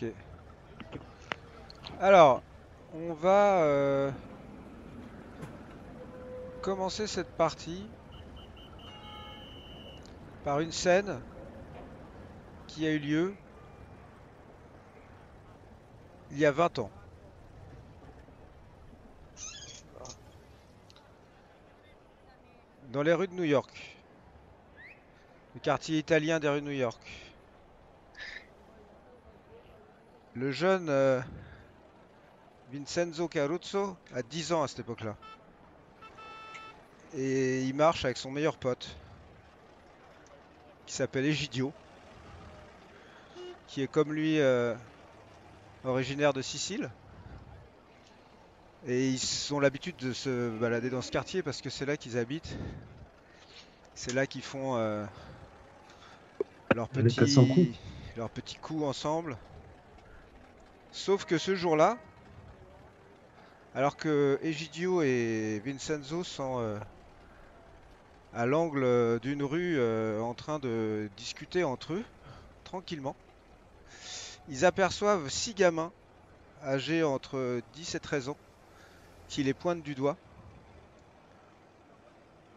Ok. Alors, on va commencer cette partie par une scène qui a eu lieu il y a 20 ans, dans les rues de New York, le quartier italien des rues de New York. Le jeune Vincenzo Caruso a 10 ans à cette époque-là. Et il marche avec son meilleur pote, qui s'appelle Egidio, qui est comme lui originaire de Sicile. Et ils ont l'habitude de se balader dans ce quartier parce que c'est là qu'ils habitent. C'est là qu'ils font leurs Les 400 coups. petits, leurs petits coups ensemble. Sauf que ce jour-là, alors que Egidio et Vincenzo sont à l'angle d'une rue en train de discuter entre eux, tranquillement, ils aperçoivent 6 gamins âgés entre 10 et 13 ans qui les pointent du doigt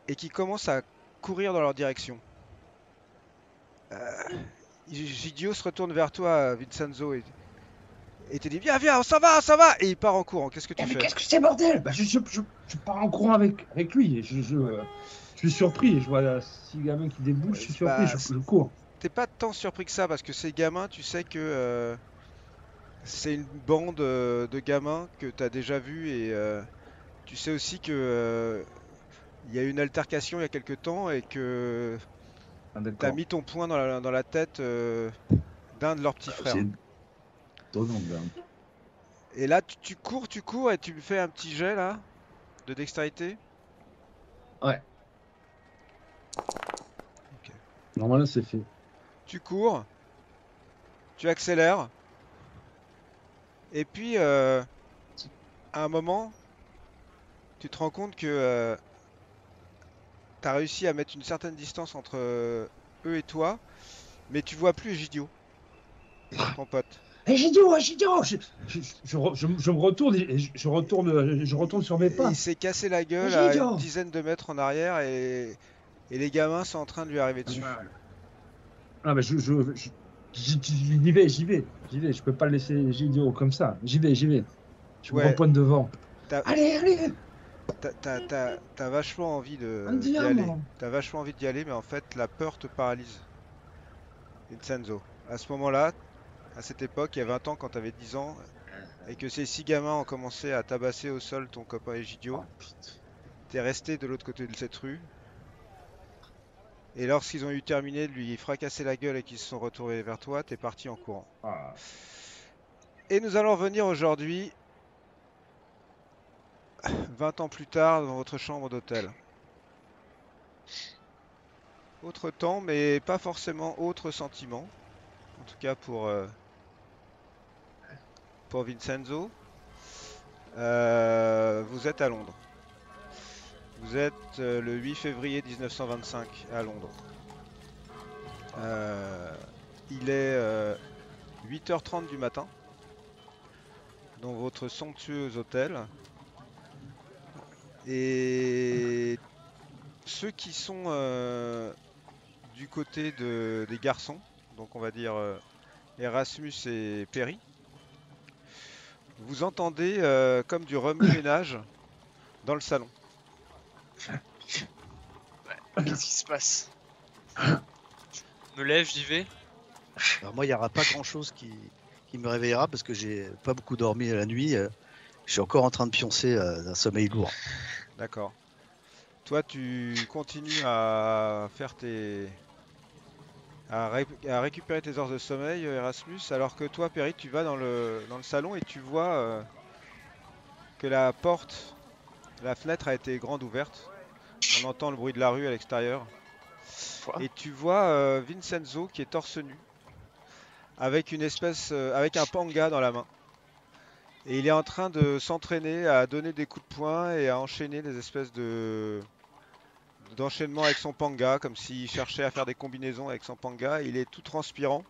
et qui commencent à courir dans leur direction. Euh, Egidio se retourne vers toi, Vincenzo, et te dit viens, viens, on s'en va, on s'en va! Et il part en courant. Qu'est-ce que Eh, tu mais fais? qu'est-ce que c'est, bordel? Bah, je pars en courant avec lui. Et Ouais. je suis surpris. Je vois 6 gamins qui déboulent. Je suis surpris. Bah, Je cours. t'es pas tant surpris que ça parce que ces gamins, tu sais que c'est une bande de gamins que tu as déjà vu et tu sais aussi que il y a eu une altercation il y a quelque temps et que Ah, tu as d'accord. mis ton poing dans la tête d'un de leurs petits frères. C'est étonnant, ben. Et là, tu cours et tu me fais un petit jet là de dextérité. Ouais. Ok. Normalement, c'est fait. Tu cours, tu accélères et puis à un moment, tu te rends compte que tu as réussi à mettre une certaine distance entre eux et toi, mais tu vois plus Egidio, ton pote. Hé, Gidio, Gidio! Je me retourne et je retourne sur mes Et il pas. s'est cassé la Hé, gueule à une Gidio! dizaine de mètres en arrière et les gamins sont en train de lui arriver Ah, dessus. ah, mais j'y vais, j'y vais, j'y vais. Je peux pas laisser Gidio comme ça. J'y vais, j'y vais. Je me Ouais, repointe devant. t'as, Allez, allez! t'as vachement envie d'y aller. Andiamo! T'as vachement envie d'y aller, mais en fait, la peur te paralyse. Vincenzo. À ce moment-là, à cette époque, il y a 20 ans, quand t'avais 10 ans, et que ces 6 gamins ont commencé à tabasser au sol ton copain Egidio, Oh, putain. t'es resté de l'autre côté de cette rue, et lorsqu'ils ont eu terminé de lui fracasser la gueule et qu'ils se sont retournés vers toi, t'es parti en courant. Ah. Et nous allons revenir aujourd'hui 20 ans plus tard dans votre chambre d'hôtel. Autre temps, mais pas forcément autre sentiment. En tout cas pour Vincenzo. Vous êtes à Londres. Vous êtes le 8 février 1925 à Londres. Euh, il est 8h30 du matin dans votre somptueux hôtel. Et ceux qui sont du côté des garçons, donc on va dire Erasmus et Perry, vous entendez comme du remue-ménage dans le salon. Ouais. Qu'est-ce qui se passe? Je me lève, j'y vais. Alors moi, il n'y aura pas grand-chose qui me réveillera parce que j'ai pas beaucoup dormi la nuit. Je suis encore en train de pioncer d'un sommeil lourd. D'accord. Toi, tu continues à faire à récupérer tes heures de sommeil, Erasmus, alors que toi, Perry, tu vas dans le salon et tu vois que la porte, la fenêtre a été grande ouverte. On entend le bruit de la rue à l'extérieur. Quoi? Et tu vois Vincenzo qui est torse nu, avec avec un panga dans la main. Et il est en train de s'entraîner à donner des coups de poing et à enchaîner des espèces d'enchaînements avec son panga, comme s'il cherchait à faire des combinaisons avec son panga. Il est tout transpirant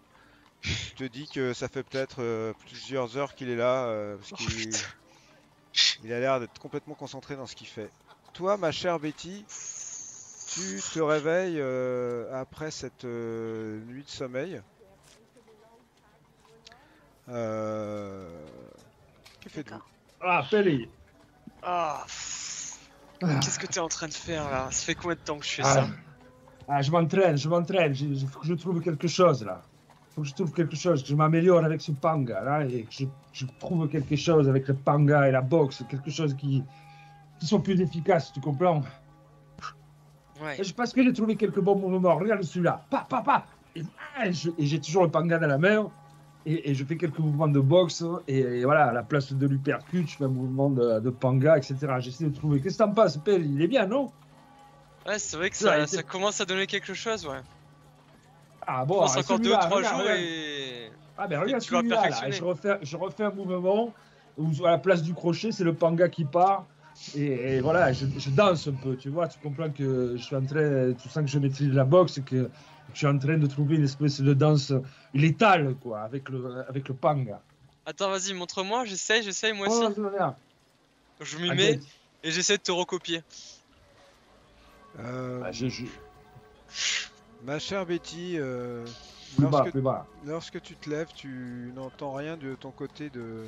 Tu te dis que ça fait peut-être plusieurs heures qu'il est là, parce Oh, qu'il putain. il a l'air d'être complètement concentré dans ce qu'il fait. Toi, ma chère Betty, tu te réveilles après cette nuit de sommeil. Euh, Que faites-vous? D'accord. Ah, Pelli. Ah, Ah, qu'est-ce que t'es en train de faire là? Ça fait combien de temps que je fais ah, ça? ah, je m'entraîne. Faut que je trouve quelque chose là. Faut que je trouve quelque chose, que je m'améliore avec ce panga là et que je trouve quelque chose avec le panga et la boxe, quelque chose qui soit plus efficace, tu comprends? Ouais. Et je pense que j'ai trouvé quelques bons mouvements. Regarde celui-là. Et, et j'ai toujours le panga dans la main. Et je fais quelques mouvements de boxe. Et voilà, à la place de l'uppercut, je fais un mouvement de panga, etc. J'essaie de trouver. Qu'est-ce que t'en penses, Pell? Il est bien, non? Ouais, c'est vrai que Celui-là, il ça était- commence à donner quelque chose, ouais. Ah Je bon, pense et encore celui-là, 2-3 regarde, jours regarde. et... Ah ben et regarde tu l'auras celui-là, là. Et perfectionné. je refais un mouvement où à la place du crochet, c'est le panga qui part. Et voilà, je danse un peu, tu vois. Tu comprends que je suis en train, tu sens que je maîtrise la boxe et que je suis en train de trouver une espèce de danse létale, quoi, avec le panga. Attends, vas-y, montre-moi, j'essaye moi Oh, aussi. regarde. Je m'y Ah, mets et j'essaie de te recopier. Euh, ah, Ma chère Betty, plus bas, lorsque, plus bas. lorsque tu te lèves, tu n'entends rien de ton côté de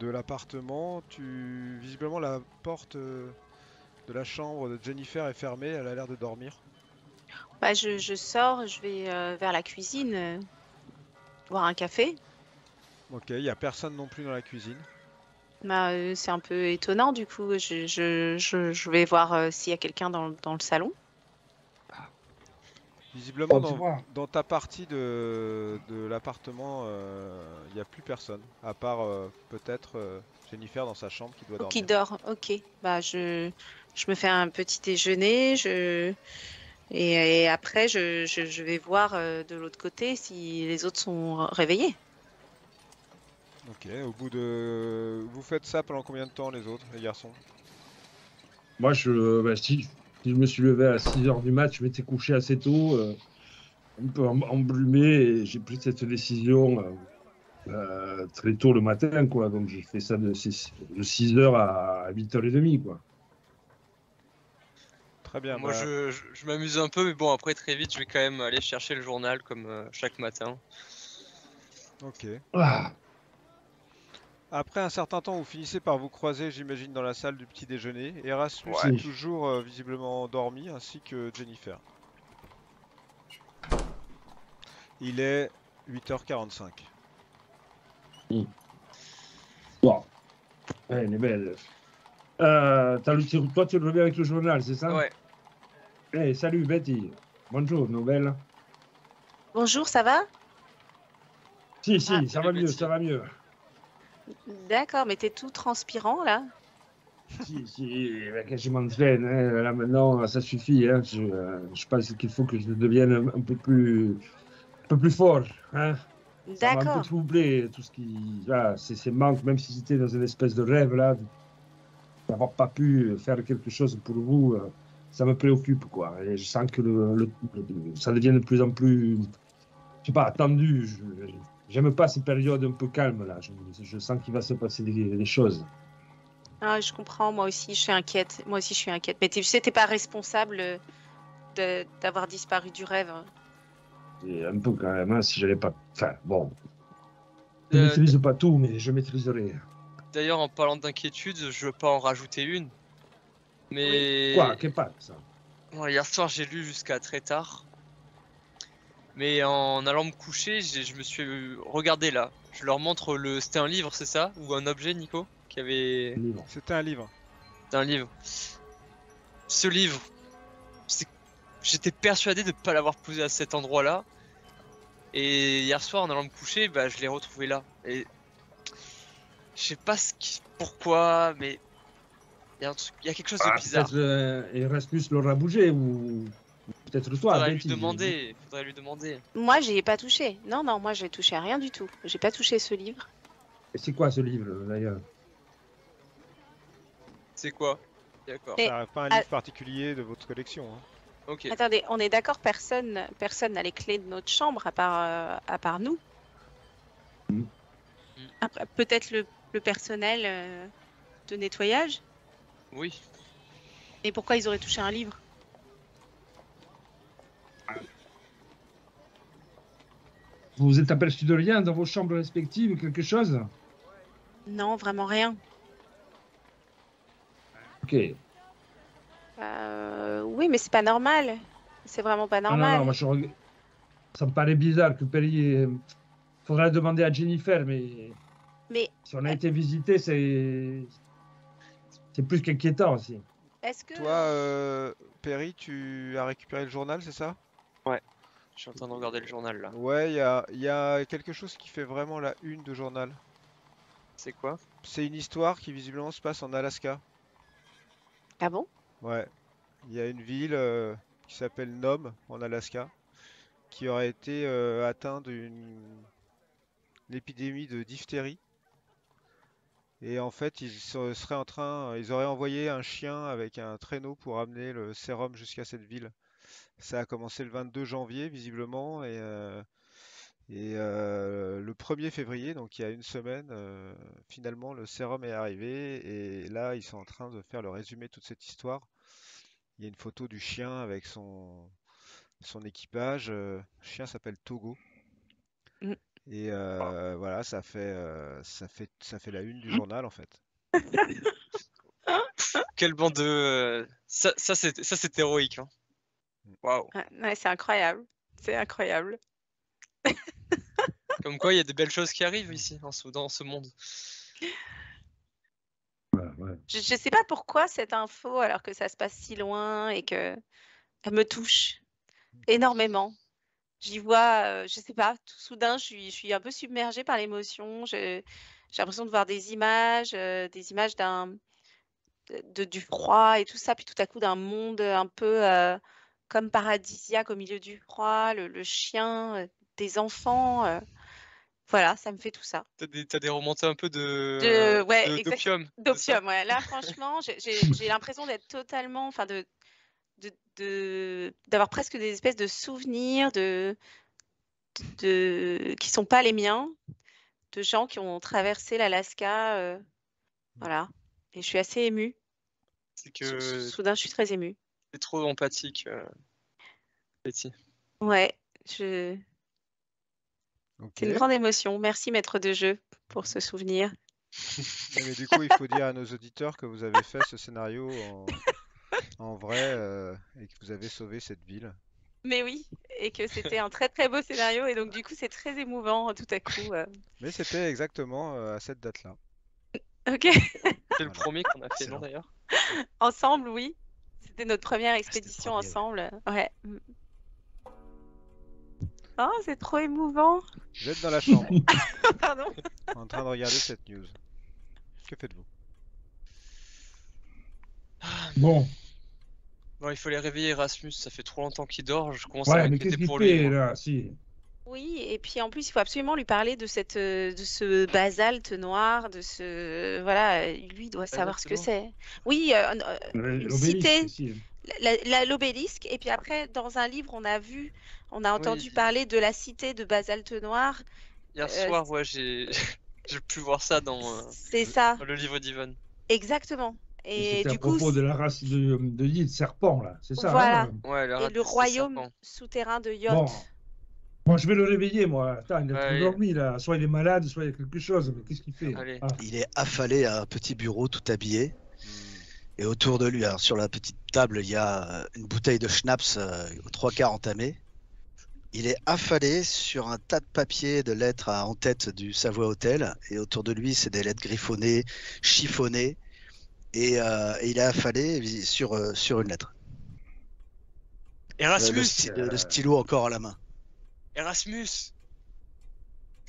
l'appartement. Visiblement, la porte de la chambre de Jennifer est fermée, elle a l'air de dormir. Bah, je sors, je vais vers la cuisine, boire un café. Ok, il n'y a personne non plus dans la cuisine. Bah, c'est un peu étonnant, du coup. Je vais voir s'il y a quelqu'un dans le salon. Visiblement, Oh, tu vois. dans ta partie de l'appartement, il n'y a plus personne, à part peut-être Jennifer dans sa chambre qui doit Oh, qui dormir. dort, ok. Bah, je me fais un petit déjeuner, et après, je vais voir de l'autre côté si les autres sont réveillés. Ok, Vous faites ça pendant combien de temps, les autres, les garçons? Moi, bah, si je me suis levé à 6 heures du mat, je m'étais couché assez tôt, un peu embrumé, et j'ai pris cette décision très tôt le matin, quoi. Donc, j'ai fait ça de 6 heures à 8h30, quoi. Très bien, Moi, bah, je m'amuse un peu, mais bon, après, très vite, je vais quand même aller chercher le journal comme chaque matin. ok. Ah, Après un certain temps, vous finissez par vous croiser, j'imagine, dans la salle du petit déjeuner. Erasmus est Ouais. si. toujours visiblement endormi, ainsi que Jennifer. Il est 8h45. Bon, elle est belle. Toi, tu le reviens avec le journal, c'est ça? Ouais. Eh, salut, Betty. Bonjour, nouvelle. Bonjour, ça va? Si, Ah, ça salut, va mieux, Betty. ça va mieux. D'accord, mais t'es tout transpirant là. Si, que je m'entraîne, hein. Là maintenant, ça suffit, hein. Je pense qu'il faut que je devienne un peu plus fort, hein. Ça m'a un peu D'accord. troublé, tout ce qui, voilà, c'est manque, même si j'étais dans une espèce de rêve là, d'avoir pas pu faire quelque chose pour vous, ça me préoccupe, quoi. Et je sens que ça devient de plus en plus, je sais pas, tendu. J'aime pas ces périodes un peu calmes là. Je sens qu'il va se passer des choses. Ah, je comprends, moi aussi, je suis inquiète. Moi aussi, je suis inquiète. Mais tu sais, t'es pas responsable d'avoir disparu du rêve, hein. Et un peu quand même, hein, si j'allais pas. Enfin, bon, je Euh, maîtrise pas tout, mais je maîtriserai. D'ailleurs, en parlant d'inquiétude, je veux pas en rajouter une. Mais Quoi, qu'est pas ça? bon, hier soir, j'ai lu jusqu'à très tard. Mais en allant me coucher, je me suis regardé là. Je leur montre le. C'était un livre, c'est ça? Ou un objet, Nico? Qui avait. Livre. C'était un livre. C'était un livre. Ce livre, j'étais persuadé de ne pas l'avoir posé à cet endroit-là. Et hier soir, en allant me coucher, bah, je l'ai retrouvé là. Et je sais pas pourquoi, mais il y a un truc, il y a quelque chose de Ah, bizarre. peut-être Erasmus l'aura bougé, ou peut-être toi, Faudrait lui Betty. demander, faudrait lui demander. Moi, j'y ai pas touché. Non, non, moi, j'ai touché à rien du tout. J'ai pas touché ce livre. Et c'est quoi ce livre, d'ailleurs? C'est quoi? D'accord. Et- Ça pas un ah- livre particulier de votre collection, hein. Ok. Attendez, on est d'accord, personne n'a les clés de notre chambre à part nous. Mm. Après, peut-être le personnel de nettoyage. Oui. Et pourquoi ils auraient touché un livre? Vous vous êtes aperçu de rien dans vos chambres respectives, quelque chose? Non, vraiment rien. Ok. Oui, mais c'est pas normal. C'est vraiment pas Non, non, normal. non, ça me paraît bizarre que Perry. Faudra demander à Jennifer, mais Mais si on a été visité, c'est plus qu'inquiétant aussi. est-ce que... Toi, Perry, tu as récupéré le journal, c'est ça? Je suis en train de regarder le journal là. Ouais, il y a quelque chose qui fait vraiment la une de journal. C'est quoi? C'est une histoire qui visiblement se passe en Alaska. Ah bon? Ouais, il y a une ville qui s'appelle Nome en Alaska qui aurait été atteinte d'une épidémie de diphtérie. Et en fait, ils auraient envoyé un chien avec un traîneau pour amener le sérum jusqu'à cette ville. Ça a commencé le 22 janvier visiblement et le 1er février, donc il y a une semaine, finalement le sérum est arrivé et là ils sont en train de faire le résumé de toute cette histoire. Il y a une photo du chien avec son équipage. Le chien s'appelle Togo. Mm. Et voilà, ça fait la une du journal en fait. Quelle bande de. Ça c'est héroïque. Hein. Waouh. Ouais, c'est incroyable. C'est incroyable. Comme quoi, il y a des belles choses qui arrivent ici, dans ce monde. Ouais. Je sais pas pourquoi cette info, alors que ça se passe si loin et que elle me touche énormément. J'y vois, je sais pas, tout soudain, je suis un peu submergée par l'émotion. J'ai l'impression de voir des images du froid et tout ça, puis tout à coup d'un monde un peu comme paradisiaque au milieu du froid, le chien, des enfants. Voilà, ça me fait tout ça. T'as des remontées un peu d'opium. Exactement. D'opium, ouais. Là, franchement, j'ai l'impression d'être totalement, enfin, d'avoir presque des espèces de souvenirs qui sont pas les miens, de gens qui ont traversé l'Alaska, voilà. Et je suis assez émue. C'est que Soudain, je suis très émue. t'es trop empathique, Betty. Ouais, Ok. c'est une grande émotion. Merci, maître de jeu, pour ce souvenir. Mais du coup, il faut dire à nos auditeurs que vous avez fait ce scénario en vrai et que vous avez sauvé cette ville. Mais oui, et que c'était un très très beau scénario, et donc du coup, c'est très émouvant tout à coup. Mais c'était exactement à cette date-là. Ok, C'est le premier qu'on a fait, non Excellent. d'ailleurs? ensemble, oui. C'était notre première C'était le expédition premier, ensemble. Ouais. Oh, c'est trop émouvant. Vous êtes dans la chambre, Pardon. en train de regarder cette news. Que faites-vous? Bon, Bon, il faut les réveiller, Erasmus. Ça fait trop longtemps qu'il dort. Je commence à ouais, mais qu'est-ce m'inquiéter qu'il pour lui. fait Moi. là? Si. Oui, et puis en plus, il faut absolument lui parler de ce basalte noir, voilà, lui doit savoir ce que noir. c'est. Oui, une L'obélisque, cité, si. l'obélisque, et puis après, dans un livre, on a entendu Oui. parler de la cité de basalte noir. Hier soir, ouais, j'ai j'ai pu voir ça dans C'est ça, le livre d'Yvonne. exactement. Et C'était à du coup, propos de la race de l'île serpent, là, c'est ça? voilà. Hein Ouais, Et le royaume souterrain de Yod. Bon. Moi, je vais le réveiller, moi. Attends, il a Ouais. trop dormi, là. Soit il est malade, soit il y a quelque chose. Mais qu'est-ce qu'il fait? Allez. Ah. Il est affalé à un petit bureau tout habillé. Hmm. Et autour de lui, alors sur la petite table, il y a une bouteille de schnapps aux 3/4 entamée. Il est affalé sur un tas de papiers, de lettres en tête du Savoy Hotel. Et autour de lui, c'est des lettres griffonnées, chiffonnées. Et il est affalé sur une lettre. Erasmus. Le stylo encore à la main. Erasmus.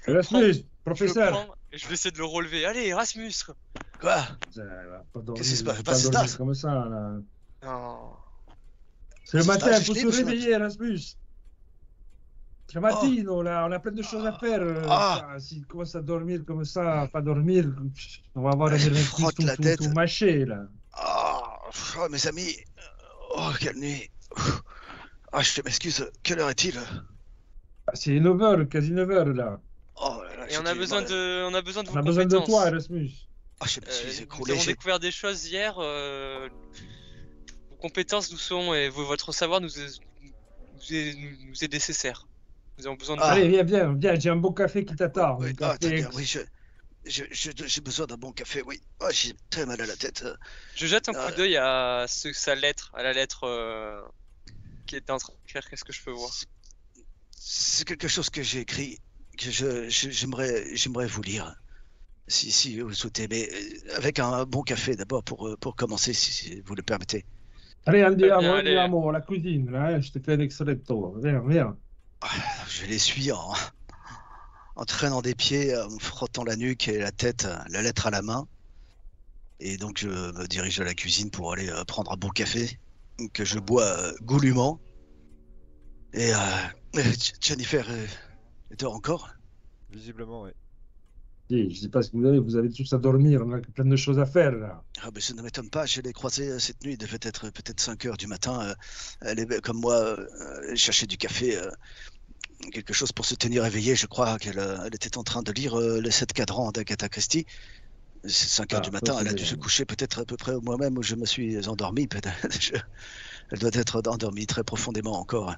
Erasmus, Je le professeur. prends et je vais essayer de le relever. Allez, Erasmus. Quoi? Ça va pas dormir, Qu'est-ce qui se passe? pas Pas dormir ça. comme ça, là. Non. C'est le C'est matin, ça, il faut je se l'ai, le réveiller, Erasmus. C'est le matin, là, on a plein de choses à faire. S'il commence à dormir comme ça, pas dormir, on va avoir un Je me Erasmus frotte la tête. tout mâché, là. Oh, mes amis. Oh, quelle nuit. Ah, je m'excuse, quelle heure est-il? Ah, c'est 9h, quasi 9h là. Oh là là, Et on a besoin de On vos a besoin de compétences. toi, Erasmus. Ah, je me suis Nous écroulé. avons découvert des choses hier. Vos compétences nous sont et votre savoir nous est nécessaire. Nous avons besoin de Ah. Allez, viens, j'ai un bon café qui t'attend. Oui, Un ah, très café bien, oui, j'ai besoin d'un bon café, oui. Ah, j'ai très mal à la tête. Je jette un coup Ah. d'œil à sa lettre, à la lettre qui est en train d'écrire. Qu'est-ce que je peux voir? C'est quelque chose que j'ai écrit, que j'aimerais vous lire, si vous le souhaitez, mais avec un bon café d'abord pour commencer, si vous le permettez. Allez, bien, andiamo, allez. andiamo alla cuisine, là, hein, je te fais un extretto. Viens. Je l'essuie en traînant des pieds, en me frottant la nuque et la tête, la lettre à la main. Et donc je me dirige à la cuisine pour aller prendre un bon café que je bois goulûment. Et Jennifer est dehors encore? Visiblement, oui. Je sais pas ce que vous avez tous à dormir, on a plein de choses à faire là. Ah, mais ça ne m'étonne pas, je l'ai croisée cette nuit, il devait être peut-être 5 heures du matin. Elle est comme moi, elle cherchait du café, quelque chose pour se tenir éveillée. Je crois qu'elle elle était en train de lire les 7 cadrans d'Agatha Christie. C'est 5 heures du matin, elle a dû se coucher peut-être à peu près au moi-même où je me suis endormi. Elle doit être endormie très profondément encore.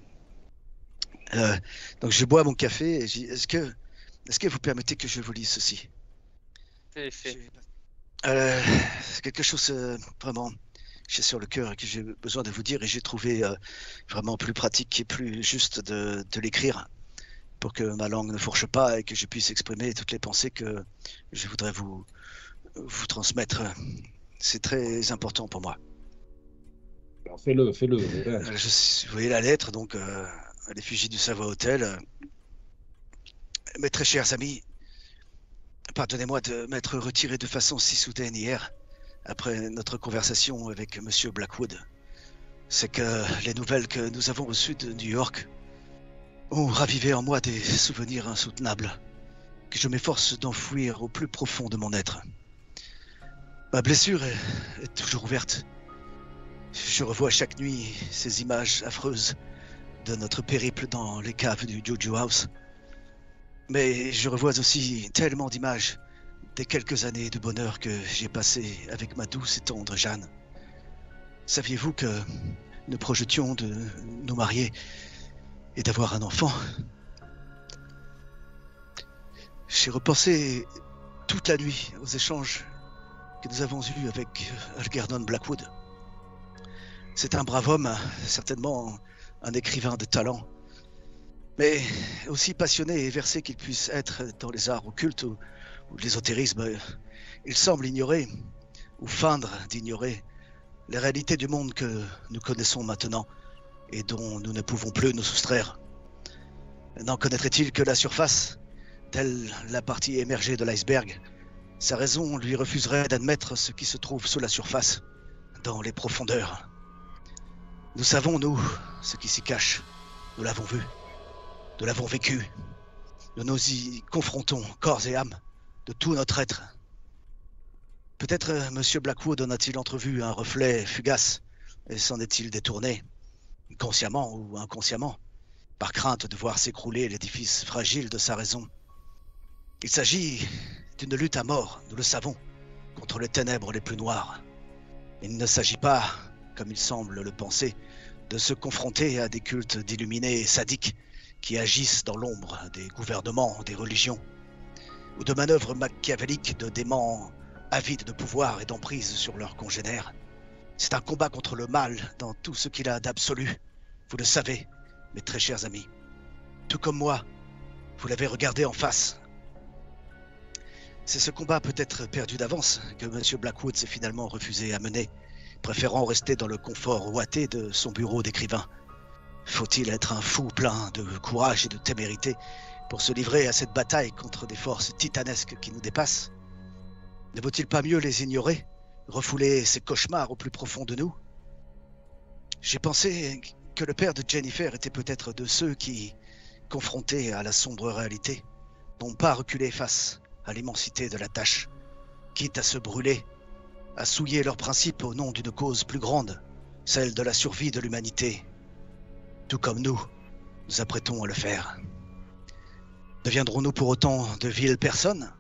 Donc je bois mon café et je dis, est-ce que vous permettez que je vous lise ceci? C'est fait. C'est quelque chose vraiment j'ai sur le cœur et que j'ai besoin de vous dire, et j'ai trouvé vraiment plus pratique et plus juste de l'écrire pour que ma langue ne fourche pas et que je puisse exprimer toutes les pensées que je voudrais vous transmettre. C'est très important pour moi. Alors, fais-le. Vous voyez la lettre, donc à l'effigie du Savoy Hotel. Mes très chers amis, pardonnez-moi de m'être retiré de façon si soudaine hier, après notre conversation avec Monsieur Blackwood. C'est que les nouvelles que nous avons reçues de New York ont ravivé en moi des souvenirs insoutenables que je m'efforce d'enfouir au plus profond de mon être. Ma blessure est toujours ouverte. Je revois chaque nuit ces images affreuses de notre périple dans les caves du Juju House. Mais je revois aussi tellement d'images des quelques années de bonheur que j'ai passées avec ma douce et tendre Jeanne. Saviez-vous que nous projetions de nous marier et d'avoir un enfant? J'ai repensé toute la nuit aux échanges que nous avons eus avec Algernon Blackwood. C'est un brave homme, certainement un écrivain de talent, mais aussi passionné et versé qu'il puisse être dans les arts occultes ou l'ésotérisme, il semble ignorer, ou feindre d'ignorer, les réalités du monde que nous connaissons maintenant et dont nous ne pouvons plus nous soustraire. N'en connaîtrait-il que la surface, telle la partie émergée de l'iceberg? Sa raison lui refuserait d'admettre ce qui se trouve sous la surface, dans les profondeurs. Nous savons, nous, ce qui s'y cache. Nous l'avons vu. Nous l'avons vécu. Nous nous y confrontons, corps et âme, de tout notre être. Peut-être M. Blackwood en a-t-il entrevu un reflet fugace, et s'en est-il détourné, consciemment ou inconsciemment, par crainte de voir s'écrouler l'édifice fragile de sa raison. Il s'agit d'une lutte à mort, nous le savons, contre les ténèbres les plus noires. Il ne s'agit pas, comme il semble le penser, de se confronter à des cultes d'illuminés sadiques qui agissent dans l'ombre des gouvernements, des religions, ou de manœuvres machiavéliques de démons avides de pouvoir et d'emprise sur leurs congénères. C'est un combat contre le mal dans tout ce qu'il a d'absolu. Vous le savez, mes très chers amis. Tout comme moi, vous l'avez regardé en face. C'est ce combat peut-être perdu d'avance que M. Blackwood s'est finalement refusé à mener, préférant rester dans le confort ouaté de son bureau d'écrivain. Faut-il être un fou plein de courage et de témérité pour se livrer à cette bataille contre des forces titanesques qui nous dépassent? Ne vaut-il pas mieux les ignorer, refouler ces cauchemars au plus profond de nous? J'ai pensé que le père de Jennifer était peut-être de ceux qui, confrontés à la sombre réalité, n'ont pas reculé face à l'immensité de la tâche, quitte à se brûler, à souiller leurs principes au nom d'une cause plus grande, celle de la survie de l'humanité. tout comme nous apprêtons à le faire. Deviendrons-nous pour autant de viles personnes,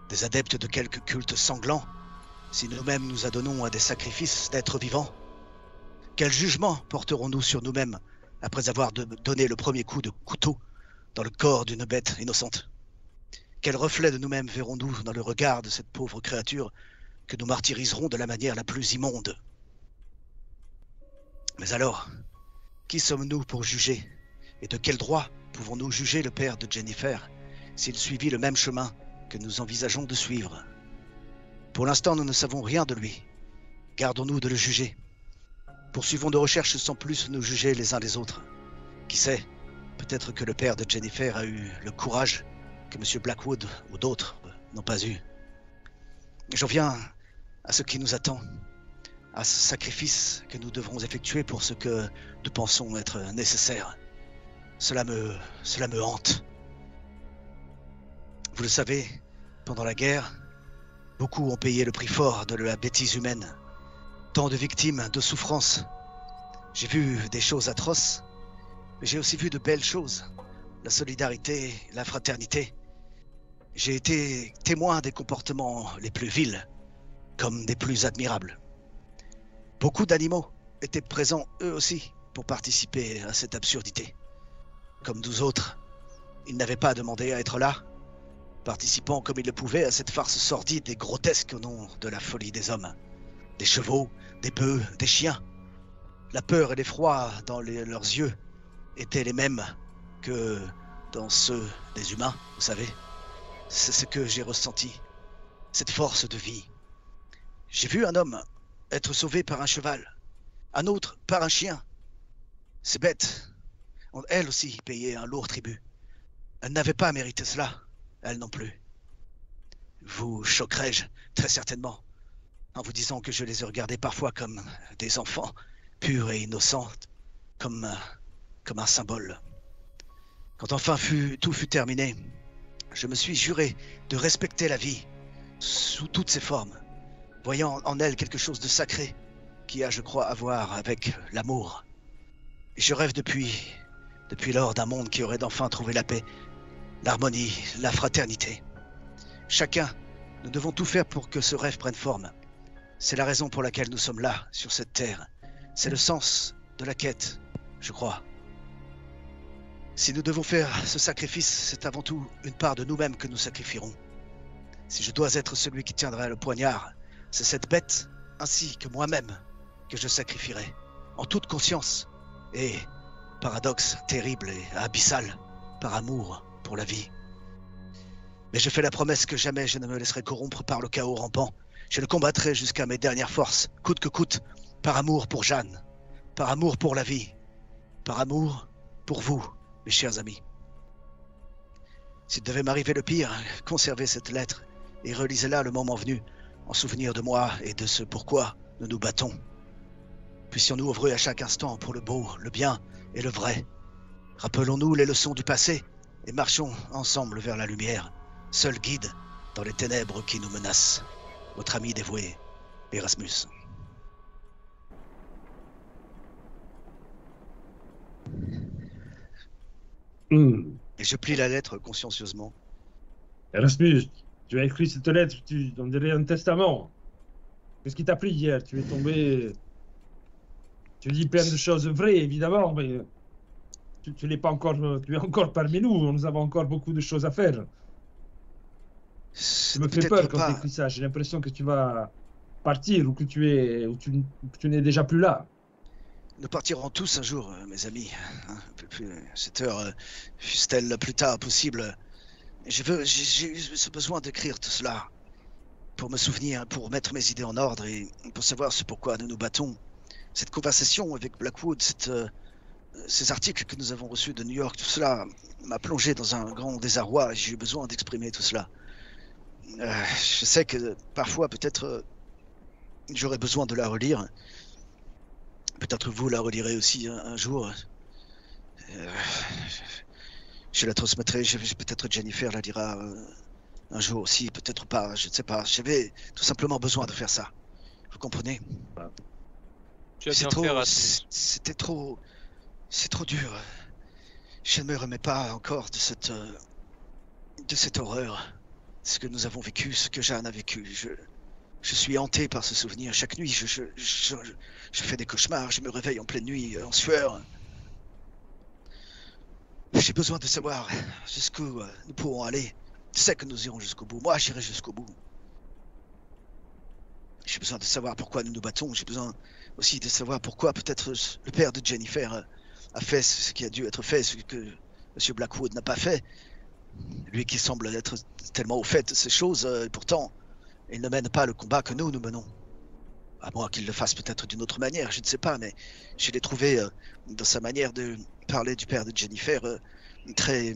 des adeptes de quelque culte sanglant, si nous-mêmes nous adonnons à des sacrifices d'êtres vivants? Quel jugement porterons-nous sur nous-mêmes après avoir donné le premier coup de couteau dans le corps d'une bête innocente? Quel reflet de nous-mêmes verrons-nous dans le regard de cette pauvre créature que nous martyriserons de la manière la plus immonde? Mais alors, qui sommes-nous pour juger? Et de quel droit pouvons-nous juger le père de Jennifer s'il suivit le même chemin que nous envisageons de suivre? Pour l'instant, nous ne savons rien de lui. Gardons-nous de le juger. Poursuivons nos recherches sans plus nous juger les uns les autres. Qui sait, peut-être que le père de Jennifer a eu le courage que M. Blackwood ou d'autres n'ont pas eu. J'en viens à ce qui nous attend, à ce sacrifice que nous devrons effectuer pour ce que nous pensons être nécessaire. Cela me hante. Vous le savez, pendant la guerre, beaucoup ont payé le prix fort de la bêtise humaine. Tant de victimes, de souffrances. J'ai vu des choses atroces, mais j'ai aussi vu de belles choses. La solidarité, la fraternité. J'ai été témoin des comportements les plus vils, comme des plus admirables. Beaucoup d'animaux étaient présents eux aussi pour participer à cette absurdité. Comme nous autres, ils n'avaient pas demandé à être là, participant comme ils le pouvaient à cette farce sordide et grotesque au nom de la folie des hommes. Des chevaux, des bœufs, des chiens. La peur et l'effroi dans leurs yeux étaient les mêmes que dans ceux des humains, vous savez. C'est ce que j'ai ressenti, cette force de vie. J'ai vu un homme être sauvé par un cheval, un autre par un chien. Ces bêtes ont elles aussi payé un lourd tribut. Elles n'avaient pas mérité cela, elles non plus. Vous choquerai-je, très certainement, en vous disant que je les ai regardées parfois comme des enfants, purs et innocents, comme un symbole. Quand enfin tout fut terminé, je me suis juré de respecter la vie, sous toutes ses formes, voyant en elle quelque chose de sacré, qui a, je crois, à voir avec l'amour. Et je rêve depuis lors d'un monde qui aurait enfin trouvé la paix, l'harmonie, la fraternité. Chacun, nous devons tout faire pour que ce rêve prenne forme. C'est la raison pour laquelle nous sommes là, sur cette terre. C'est le sens de la quête, je crois. Si nous devons faire ce sacrifice, c'est avant tout une part de nous-mêmes que nous sacrifierons. Si je dois être celui qui tiendra le poignard, c'est cette bête, ainsi que moi-même, que je sacrifierai, en toute conscience, et, paradoxe terrible et abyssal, par amour pour la vie. Mais je fais la promesse que jamais je ne me laisserai corrompre par le chaos rampant. Je le combattrai jusqu'à mes dernières forces, coûte que coûte, par amour pour Jeanne, par amour pour la vie, par amour pour vous, mes chers amis. S'il devait m'arriver le pire, conservez cette lettre et relisez-la le moment venu, en souvenir de moi et de ce pourquoi nous nous battons. Puissions-nous œuvrer à chaque instant pour le beau, le bien et le vrai. Rappelons-nous les leçons du passé et marchons ensemble vers la lumière, seul guide dans les ténèbres qui nous menacent. Votre ami dévoué, Erasmus. Et je plie la lettre consciencieusement. Erasmus, tu as écrit cette lettre, on dirait un testament. Qu'est-ce qui t'a pris hier? Tu es tombé... Tu dis plein de choses vraies, évidemment, mais tu n'es pas encore... Tu es encore parmi nous, nous avons encore beaucoup de choses à faire. Ça me fait peur quand tu écris ça. J'ai l'impression que tu vas partir ou que tu n'es déjà plus là. Nous partirons tous un jour, mes amis. Cette heure fût-elle le plus tard possible. J'ai eu ce besoin d'écrire tout cela pour me souvenir, pour mettre mes idées en ordre et pour savoir ce pourquoi nous nous battons. Cette conversation avec Blackwood, ces articles que nous avons reçus de New York, tout cela m'a plongé dans un grand désarroi et j'ai eu besoin d'exprimer tout cela. Je sais que parfois, peut-être, j'aurais besoin de la relire. Peut-être vous la relirez aussi un jour. Je la transmettrai, peut-être Jennifer la lira un jour aussi, peut-être pas, je ne sais pas. J'avais tout simplement besoin de faire ça. Vous comprenez? Tu as bien fait, Erasmus. C'était trop C'est trop dur. Je ne me remets pas encore de cette horreur. Ce que nous avons vécu, ce que Jeanne a vécu. Je suis hanté par ce souvenir. Chaque nuit, je fais des cauchemars. Je me réveille en pleine nuit, en sueur. J'ai besoin de savoir jusqu'où nous pourrons aller. Je sais que nous irons jusqu'au bout. Moi, j'irai jusqu'au bout. J'ai besoin de savoir pourquoi nous nous battons. J'ai besoin aussi de savoir pourquoi peut-être le père de Jennifer a fait ce qui a dû être fait, ce que M. Blackwood n'a pas fait. Lui qui semble être tellement au fait de ces choses, et pourtant, il ne mène pas le combat que nous menons. À moins qu'il le fasse peut-être d'une autre manière, je ne sais pas, mais je l'ai trouvé dans sa manière de parler du père de Jennifer très...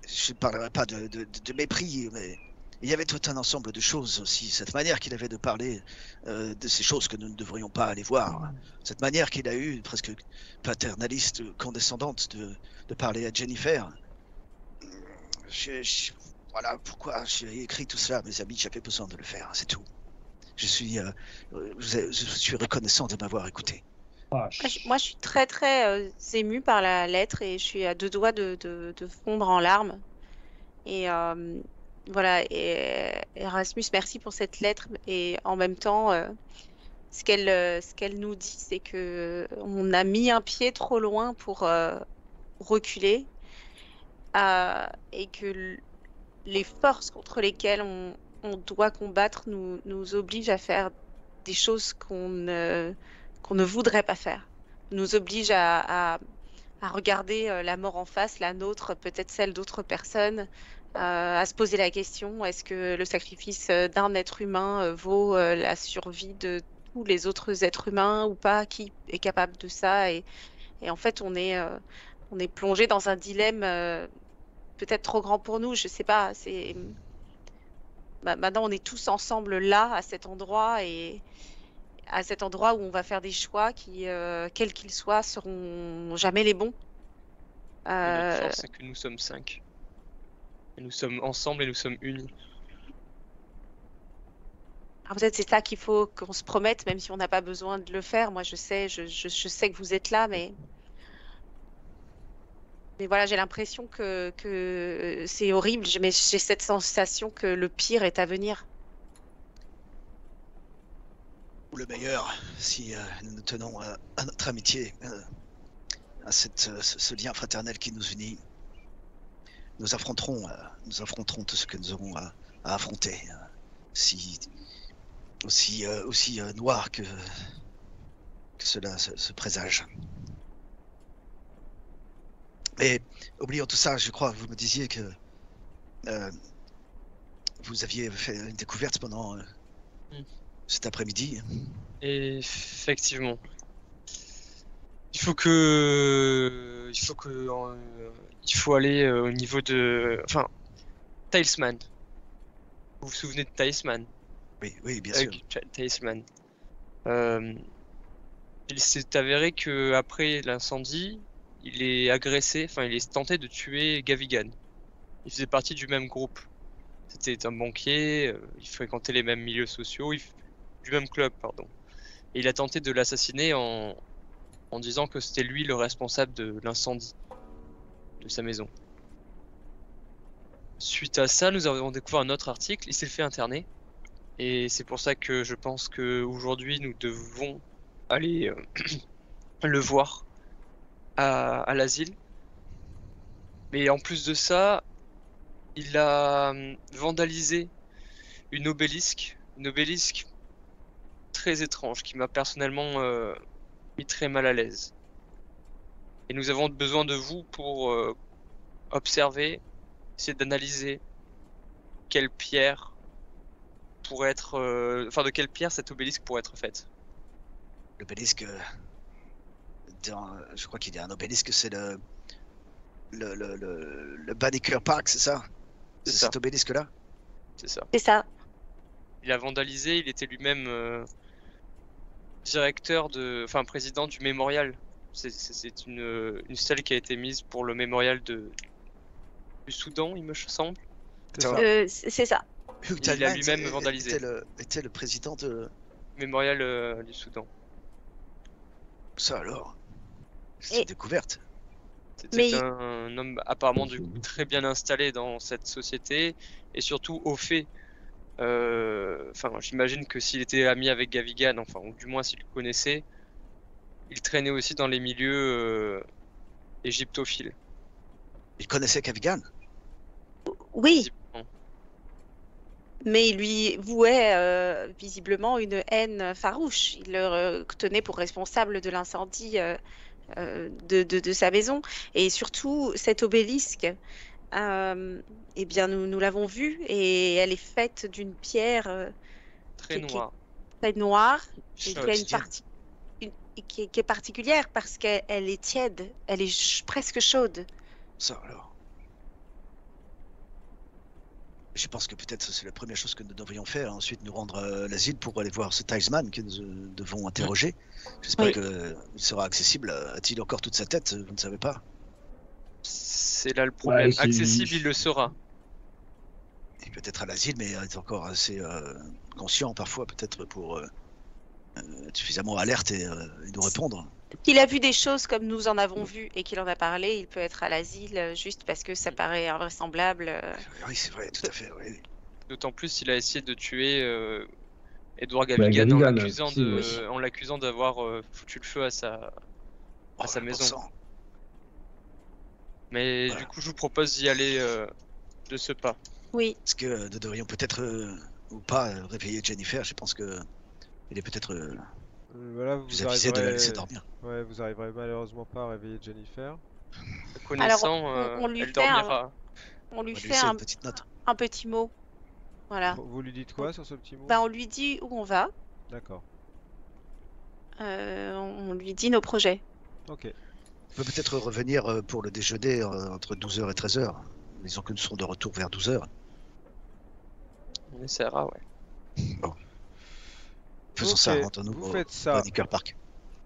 je ne parlerai pas de mépris, mais il y avait tout un ensemble de choses aussi. Cette manière qu'il avait de parler de ces choses que nous ne devrions pas aller voir. Cette manière qu'il a eue, presque paternaliste, condescendante, de parler à Jennifer. Voilà pourquoi j'ai écrit tout cela, mes amis. J'avais besoin de le faire, c'est tout. Je suis reconnaissant de m'avoir écouté. Moi, je suis très, très émue par la lettre et je suis à deux doigts de fondre en larmes. Et voilà, et Erasmus, merci pour cette lettre. Et en même temps, ce qu'elle nous dit, c'est que on a mis un pied trop loin pour reculer et que les forces contre lesquelles on doit combattre nous obligent à faire des choses qu'on ne voudrait pas faire, nous obligent à regarder la mort en face, la nôtre, peut-être celle d'autres personnes, à se poser la question, est-ce que le sacrifice d'un être humain vaut la survie de tous les autres êtres humains ou pas? Qui est capable de ça? Et en fait, on est plongé dans un dilemme peut-être trop grand pour nous, je sais pas. Maintenant, on est tous ensemble là, à cet endroit, et à cet endroit où on va faire des choix qui, quels qu'ils soient, seront jamais les bons. Et notre chance, c'est que nous sommes 5. Et nous sommes ensemble et nous sommes unis. Alors peut-être c'est ça qu'il faut qu'on se promette, même si on n'a pas besoin de le faire. Moi, je sais que vous êtes là, mais voilà, j'ai l'impression que c'est horrible. Mais j'ai cette sensation que le pire est à venir. Ou le meilleur, si nous nous tenons à notre amitié, à ce lien fraternel qui nous unit. Nous affronterons tout ce que nous aurons à affronter, aussi noir que cela se présage. Mais oublions tout ça, je crois que vous me disiez que vous aviez fait une découverte pendant cet après-midi. Effectivement. Il faut aller au niveau de... Enfin, Tailsman. Vous vous souvenez de Tailsman? Oui, bien sûr. Tailsman. Il s'est avéré que après l'incendie, il est agressé, enfin il est tenté de tuer Gavigan. Il faisait partie du même groupe. C'était un banquier, il fréquentait les mêmes milieux sociaux, du même club, pardon. Et il a tenté de l'assassiner en disant que c'était lui le responsable de l'incendie de sa maison. Suite à ça, nous avons découvert un autre article, il s'est fait interner. Et c'est pour ça que je pense qu'aujourd'hui, nous devons aller le voir à l'asile. Mais en plus de ça, il a vandalisé une obélisque très étrange qui m'a personnellement mis très mal à l'aise. Et nous avons besoin de vous pour observer, essayer d'analyser quelle pierre pourrait être, de quelle pierre cette obélisque pourrait être faite. L'obélisque, je crois qu'il y a un obélisque, c'est le Banneker Park, c'est ça? C'est cet obélisque-là? C'est ça. C'est ça. Il a vandalisé, il était lui-même président du mémorial. C'est une stèle qui a été mise pour le mémorial du Soudan, il me semble. C'est ça. Il a lui-même vandalisé. Était le président de... Mémorial du Soudan. Ça alors. C'est Et- une découverte. C'était Mais- un homme apparemment du coup très bien installé dans cette société et surtout au fait. Enfin, j'imagine que s'il était ami avec Gavigan, enfin, ou du moins s'il le connaissait, il traînait aussi dans les milieux égyptophiles. Il connaissait Kavigan. Oui, visiblement. mais il lui vouait visiblement une haine farouche. Il le tenait pour responsable de l'incendie de sa maison. Et surtout, cet obélisque, eh bien, nous l'avons vu et elle est faite d'une pierre Très qui- noir. très noire et Chaude. qui a une obsidienne. partie qui est particulière parce qu'elle est tiède, elle est presque chaude. Ça alors. Je pense que peut-être c'est la première chose que nous devrions faire. Ensuite, nous rendre à l'asile pour aller voir ce Talisman que nous devons interroger. J'espère Oui. qu'il sera accessible. A-t-il encore toute sa tête? Vous ne savez pas. C'est là le problème. c'est- Accessible, il le sera. Il peut être à l'asile, mais il est encore assez conscient parfois, peut-être pour être suffisamment alerte et nous répondre. S'il a vu des choses comme nous en avons vu et qu'il en a parlé, il peut être à l'asile juste parce que ça paraît invraisemblable. Oui, c'est vrai, tout à fait. Oui. D'autant plus s'il a essayé de tuer Edouard Ben, Gavigan en Gavigan, l'accusant si, en l'accusant d'avoir foutu le feu à sa Oh, maison. bon sang. Mais Voilà. du coup, je vous propose d'y aller de ce pas. Oui, Est-ce que nous devrions peut-être ou pas réveiller Jennifer? Je pense que il est peut-être Voilà, plus avisé de la laisser dormir. Ouais, vous arriverez malheureusement pas à réveiller Jennifer. Le connaissant, on lui elle fait un- dormira. on lui On va lui fait laisser une petite note. un petit mot. Voilà. Vous lui dites quoi sur ce petit mot? Ben, on lui dit où on va, D'accord. on lui dit nos projets. Ok. On peut peut-être revenir pour le déjeuner entre 12h et 13h. Disons que nous serons de retour vers 12h. On essaiera, ouais. Faisons Ok, ça, rentrons-nous vous au faites ça. Hunniker Park.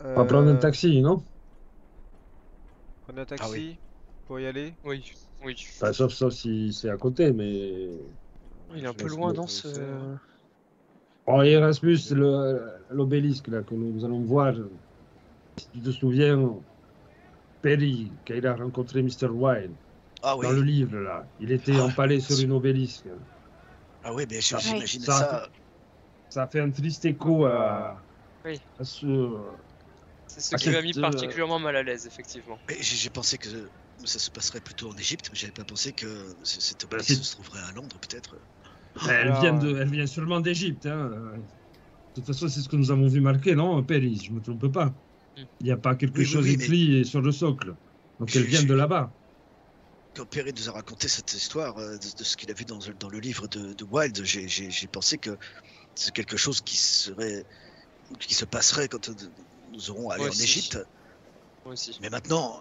On va prendre un taxi, non? Prenez un taxi Ah oui. pour y aller. Oui, oui. Enfin, sauf si c'est à côté, mais... Il est un je peu laisse loin, le- non, le ce... faire. Oh, et Erasmus, l'obélisque là, que nous allons voir, si tu te souviens, Perry, quand il a rencontré Mr. Wilde, Ah oui, dans le livre là, il était Ah, empalé sur sûr. une obélisque. ah oui, mais Ça- j'imaginais ça- ça. Ça a fait un triste écho Oui. à ce... C'est ce Ah, qui m'a mis c'est- particulièrement mal à l'aise, effectivement. Mais j'ai pensé que ça se passerait plutôt en Égypte, mais j'avais pas pensé que cette Bah, obélisque c'est- se trouverait à Londres, peut-être. Alors, elle vient seulement d'Égypte. Hein. De toute façon, c'est ce que nous avons vu marquer, non, Perry? Je ne me trompe pas. Mm. Il n'y a pas quelque Oui, chose oui, mais- écrit sur le socle. Donc elle vient de là-bas. Quand Perry nous a raconté cette histoire de ce qu'il a vu dans le livre de Wilde, j'ai pensé que c'est quelque chose qui se passerait quand nous aurons allé Moi en aussi. Égypte. Moi aussi. Mais maintenant,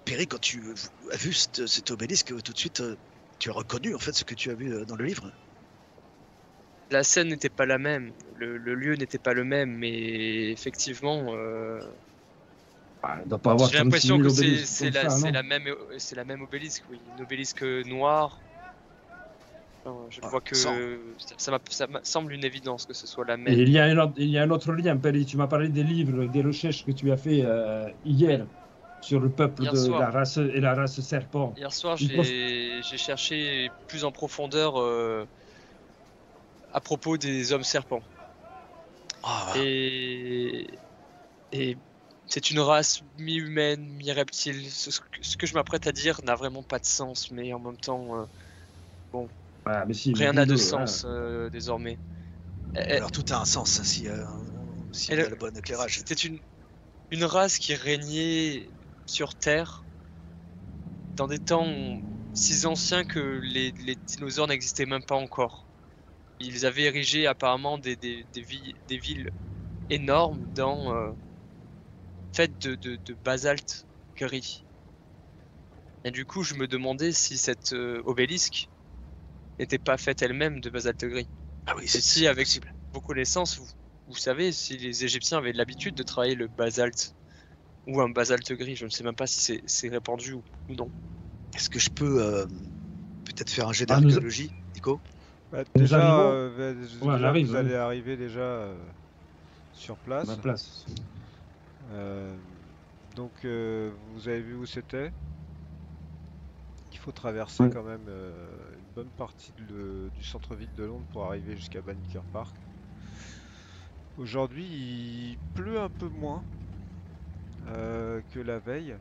Perry, quand tu as vu cet obélisque, tout de suite, tu as reconnu en fait ce que tu as vu dans le livre. La scène n'était pas la même, le lieu n'était pas le même, mais effectivement, Bah, il ne doit pas avoir j'ai l'impression 36 que 000 obélisques c'est comme ça, non la même obélisque, oui, une obélisque noire. Enfin, je Ah, vois que sans. ça me semble une évidence que ce soit la Et même. il y a un autre lien, Perry. Tu m'as parlé des livres, des recherches que tu as fait hier sur le peuple Hier de soir. la race serpent. Hier soir, Il pense- j'ai cherché plus en profondeur à propos des hommes serpents. Ah, Et c'est une race mi-humaine, mi-reptile. Ce que je m'apprête à dire n'a vraiment pas de sens, mais en même temps, Ah, mais si, rien n'a de dis-le, sens hein. désormais. alors tout a un sens hein, si il y a le bon éclairage. C'était une race qui régnait sur Terre dans des temps si anciens que les dinosaures n'existaient même pas encore. Ils avaient érigé apparemment des villes énormes faites de basalte gris. Et du coup, je me demandais si cette obélisque n'était pas faite elle-même de basalte gris. Ah oui, Et c'est si, avec possible. vos connaissances, vous savez si les Égyptiens avaient l'habitude de travailler le basalte ou un basalte gris, je ne sais même pas si c'est répandu ou non. Est-ce que je peux peut-être faire un jet Ah, nous- d'archéologie, Nico? Bah, Nous déjà, arrivons. déjà, Ouais, on arrive, vous hein. allez arriver déjà sur place. Ma place. Euh, donc vous avez vu où c'était. Il faut traverser Ouais. quand même une bonne partie du centre-ville de Londres pour arriver jusqu'à Bannister Park. Aujourd'hui, il pleut un peu moins que la veille.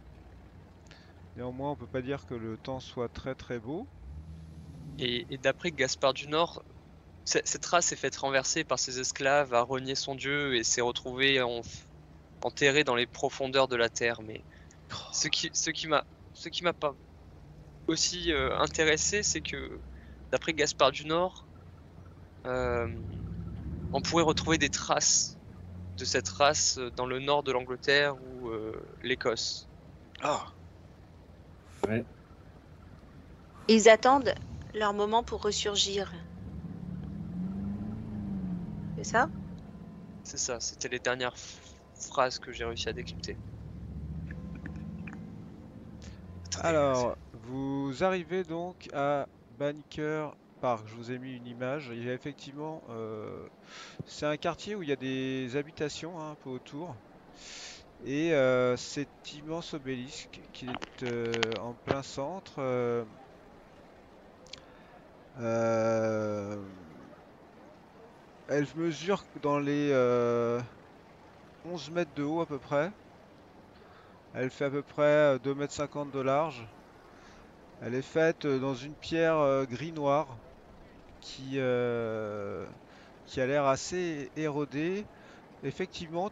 Néanmoins, on peut pas dire que le temps soit très très beau. Et d'après Gaspard du Nord, cette race s'est faite renverser par ses esclaves, a renié son dieu et s'est retrouvée enterrée dans les profondeurs de la terre. Mais ce qui m'a pas aussi intéressé, c'est que d'après Gaspard du Nord, euh, on pourrait retrouver des traces de cette race dans le nord de l'Angleterre ou l'Écosse. Ah, Ouais. Ils attendent leur moment pour ressurgir. C'est ça? C'est ça, c'était les dernières phrases que j'ai réussi à décrypter. attendez. Alors, vous arrivez donc à Bannister Park. Je vous ai mis une image. Il y a effectivement, c'est un quartier où il y a des habitations hein, un peu autour. Et cet immense obélisque qui est en plein centre. Euh, elle mesure dans les 11 mètres de haut à peu près. Elle fait à peu près 2,50 m de large. Elle est faite dans une pierre gris-noir qui a l'air assez érodée. Effectivement,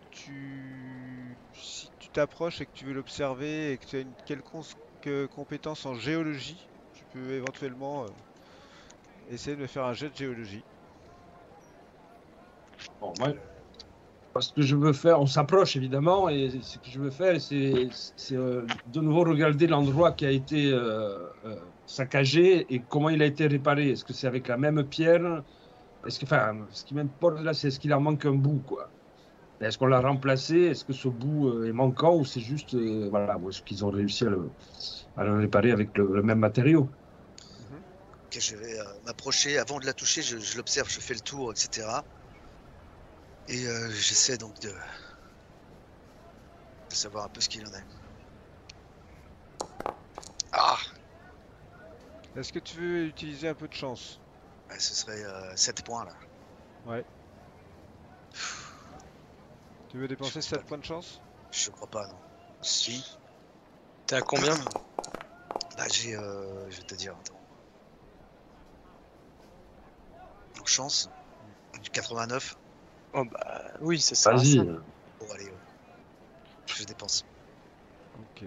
si tu t'approches et que tu veux l'observer et que tu as une quelconque compétence en géologie, tu peux éventuellement essayer de me faire un jet de géologie. Bon, moi, ce que je veux faire, on s'approche évidemment, et ce que je veux faire, c'est de nouveau regarder l'endroit qui a été saccagé et comment il a été réparé. Est-ce que c'est avec la même pierre? Est-ce que, enfin, ce qui m'importe là, c'est est-ce qu'il en manque un bout, quoi? Est-ce qu'on l'a remplacé? Est-ce que ce bout est manquant ou c'est juste, voilà, ou est-ce qu'ils ont réussi à le réparer avec le même matériau? Mhm. Ok, je vais m'approcher. Avant de la toucher, je l'observe, je fais le tour, etc. Et j'essaie donc de savoir un peu ce qu'il en est. Ah, Est-ce que tu veux utiliser un peu de chance? ouais, ce serait 7 points là. Ouais. Tu veux Je dépenser pense 7 pas. points de chance? Je crois pas, non. Si. T'es à combien? Bah, je vais te dire, attends. En chance, du 89. Oh bah oui, ça sert à Vas-y. ça. Bon, allez, je dépense. Ok.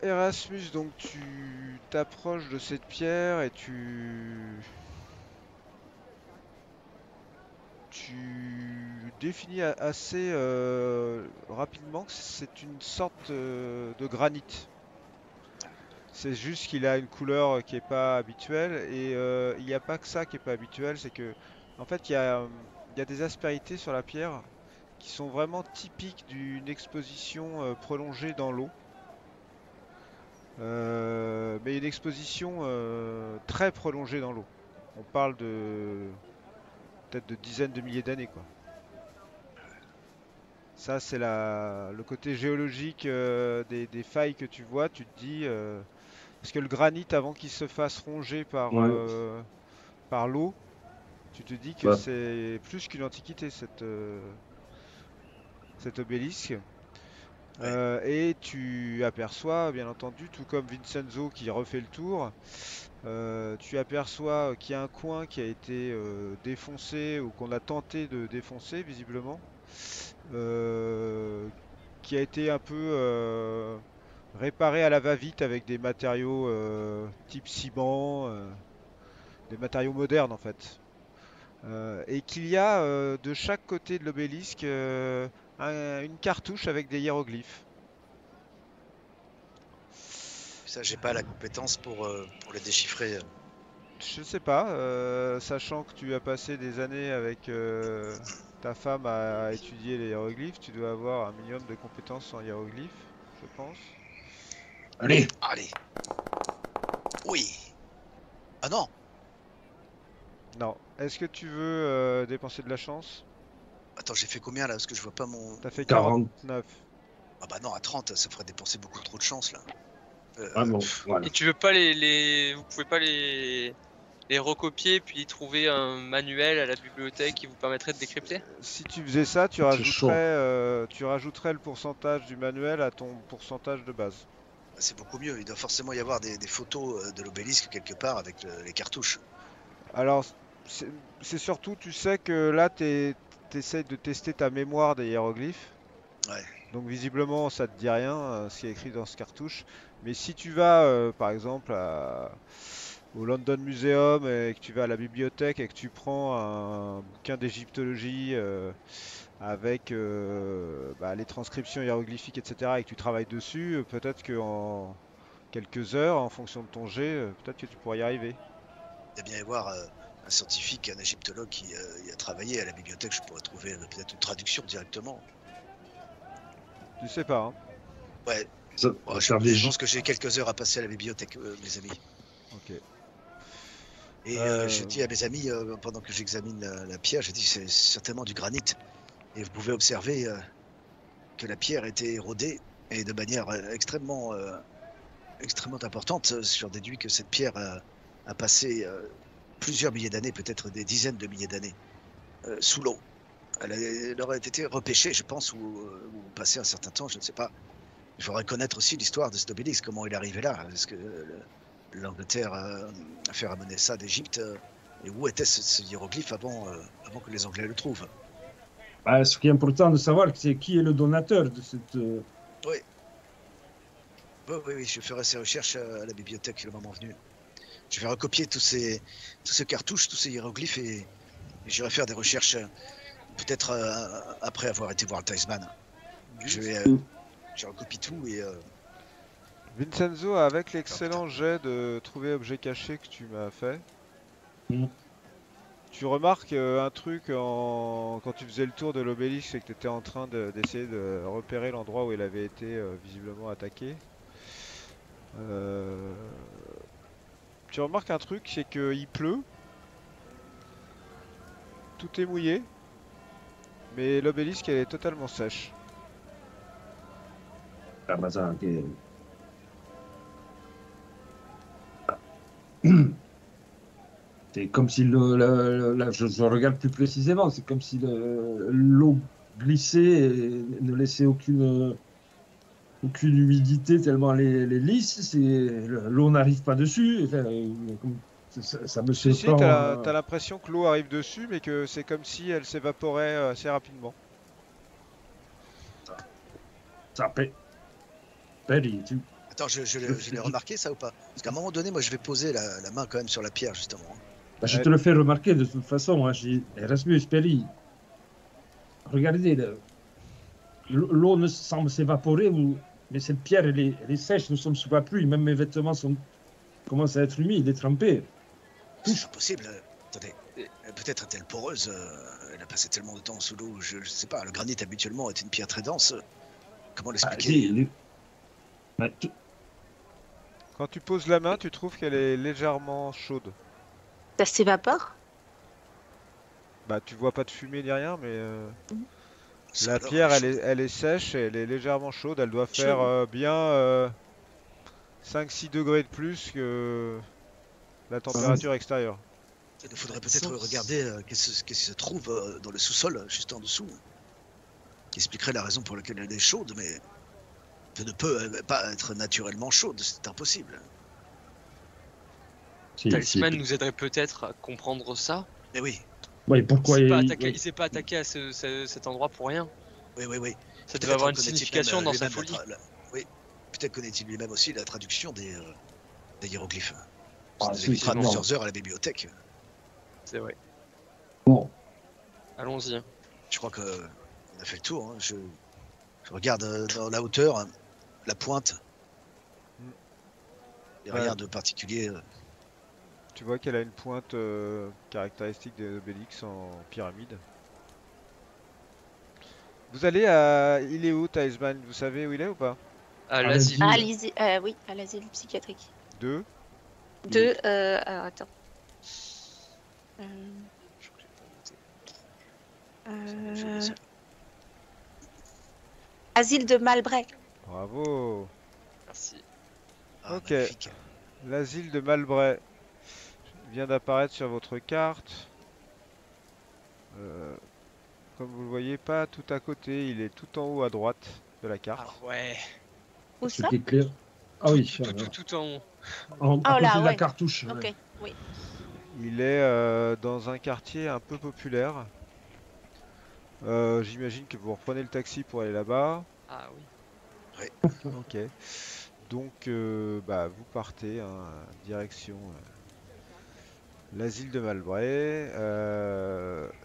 Erasmus, donc tu t'approches de cette pierre et tu définis assez rapidement que c'est une sorte de granit. C'est juste qu'il a une couleur qui est pas habituelle et il n'y a pas que ça qui est pas habituel, c'est que en fait il y a des aspérités sur la pierre qui sont vraiment typiques d'une exposition prolongée dans l'eau. Mais une exposition très prolongée dans l'eau. On parle de peut-être de dizaines de milliers d'années, quoi. Ça, c'est le côté géologique des failles que tu vois. Tu te dis, parce que le granit, avant qu'il se fasse ronger Ouais. par l'eau, tu te dis que Bah, c'est plus qu'une antiquité, cet obélisque. Ouais. Et tu aperçois, bien entendu, tout comme Vincenzo qui refait le tour, tu aperçois qu'il y a un coin qui a été défoncé ou qu'on a tenté de défoncer visiblement, euh, qui a été un peu réparé à la va-vite avec des matériaux type ciment, des matériaux modernes en fait. Et qu'il y a de chaque côté de l'obélisque une cartouche avec des hiéroglyphes. Ça, j'ai pas la compétence pour le déchiffrer. Je sais pas, sachant que tu as passé des années avec ta femme à étudier les hiéroglyphes, tu dois avoir un minimum de compétences en hiéroglyphes, je pense. allez. Allez. Oui. Ah non. Non. Est-ce que tu veux dépenser de la chance? Attends, j'ai fait combien là? Parce que je vois pas mon. T'as fait 40. 49. Ah bah non, à 30, ça ferait dépenser beaucoup trop de chance là. Ah bon, Pff, voilà. Et tu veux pas vous pouvez pas les recopier puis trouver un manuel à la bibliothèque qui vous permettrait de décrypter? Si tu faisais ça, C'est chaud. tu rajouterais le pourcentage du manuel à ton pourcentage de base. c'est beaucoup mieux. Il doit forcément y avoir des photos de l'obélisque quelque part avec les cartouches. Alors, c'est c'est surtout, tu sais que là, t'essayes de tester ta mémoire des hiéroglyphes. Ouais. Donc visiblement, ça te dit rien, ce qui est écrit dans ce cartouche. Mais si tu vas, par exemple, au London Museum et que tu vas à la bibliothèque et que tu prends un bouquin d'égyptologie avec les transcriptions hiéroglyphiques, etc., et que tu travailles dessus, peut-être qu'en quelques heures, en fonction de ton jet, peut-être que tu pourrais y arriver. Il y a bien y avoir un scientifique, un égyptologue qui y a travaillé à la bibliothèque. Je pourrais trouver peut-être une traduction directement. Tu sais pas, hein. Ouais. Ça, Bon, faire je des pense que j'ai quelques heures à passer à la bibliothèque, mes amis. Ok. Et je dis à mes amis, pendant que j'examine la pierre, je dis c'est certainement du granit. Et vous pouvez observer que la pierre était érodée et de manière extrêmement importante. J'en déduis que cette pierre a passé plusieurs milliers d'années, peut-être des dizaines de milliers d'années, sous l'eau. Elle aurait été repêchée, je pense, ou passé un certain temps, je ne sais pas. Il faudrait connaître aussi l'histoire de cet obélisque, comment il est arrivé là. Est-ce que l'Angleterre a fait ramener ça d'Égypte et où était ce hiéroglyphe avant que les Anglais le trouvent? Bah, ce qui est important de savoir, c'est qui est le donateur de cette. Oui. Oui, je ferai ces recherches à la bibliothèque le moment venu. Je vais recopier tous ces cartouches, tous ces hiéroglyphes et j'irai faire des recherches peut-être après avoir été voir le Talisman. Je recopie tout et Vincenzo, avec l'excellent jet de trouver objet caché que tu m'as fait, Mm. tu remarques un truc quand tu faisais le tour de l'obélisque et que tu étais en train d'essayer de repérer l'endroit où il avait été visiblement attaqué. Euh, Tu remarques un truc, c'est qu'il pleut, tout est mouillé, mais l'obélisque elle est totalement sèche. Ah, bah, ça, ok. C'est comme si là, je regarde plus précisément, c'est comme si l'eau glissait et ne laissait aucune humidité tellement elle est lisse, l'eau n'arrive pas dessus. Enfin, ça me Si, si, surprend. t'as l'impression que l'eau arrive dessus, mais que c'est comme si elle s'évaporait assez rapidement. Ça Perry, attends, je l'ai remarqué ça ou pas? Parce qu'à un moment donné, moi je vais poser la main quand même sur la pierre justement. Bah, je te le fais remarquer de toute façon. Hein, Erasmus, Perry, regardez, l'eau ne semble s'évaporer, mais cette pierre, elle est sèche, nous sommes sous la pluie, même mes vêtements commencent à être humides et trempés. C'est impossible. Attendez, peut-être est-elle poreuse. Elle a passé tellement de temps sous l'eau. Je sais pas. Le granit habituellement est une pierre très dense. Comment l'expliquer? Bah, Quand tu poses la main, tu trouves qu'elle est légèrement chaude. Ça s'évapore? Bah, tu vois pas de fumée ni rien, mais Ça la alors, pierre je- elle est sèche, et elle est légèrement chaude. Elle doit faire Chaude. bien 5-6 degrés de plus que la température extérieure. Il faudrait peut-être regarder qu'est-ce qui se trouve dans le sous-sol, juste en dessous, qui expliquerait la raison pour laquelle elle est chaude, mais elle ne peut pas être naturellement chaude, c'est impossible. Talisman nous aiderait peut-être à comprendre ça. Mais oui, Oui, pourquoi Il s'est pas attaqué à cet endroit pour rien. oui. Ça devait Peut-être avoir une connaît-il signification même, dans lui-même sa folie. Oui, peut-être connaît-il lui-même aussi la traduction des hiéroglyphes. Ah, Ça nous évitera non. plusieurs heures à la bibliothèque. C'est vrai. Bon, Allons-y. Hein. Je crois qu'on a fait le tour. Hein. Je regarde dans la hauteur, la pointe. Il n'y a Ouais. rien de particulier. Tu vois qu'elle a une pointe caractéristique des Obélix en pyramide. Vous allez à... Il est où, Talisman? Vous savez où il est ou pas? À Allez-y. l'asile. Oui, à l'asile psychiatrique. 2. Alors attends. Euh, Asile de Malbray. Bravo. Merci. Ah, Ok. magnifique. L'asile de Malbray vient d'apparaître sur votre carte. Euh, Comme vous le voyez, pas tout à côté, il est tout en haut à droite de la carte. Ah ouais. Où Ce ça? qui est clair. Ah oui, Tout en haut. à Oh côté là, de la ouais. cartouche. Ok, Ouais. oui. Il est dans un quartier un peu populaire. J'imagine que vous reprenez le taxi pour aller là-bas. Ah oui. Ok. Donc, bah, vous partez, hein, direction l'asile de Malbray.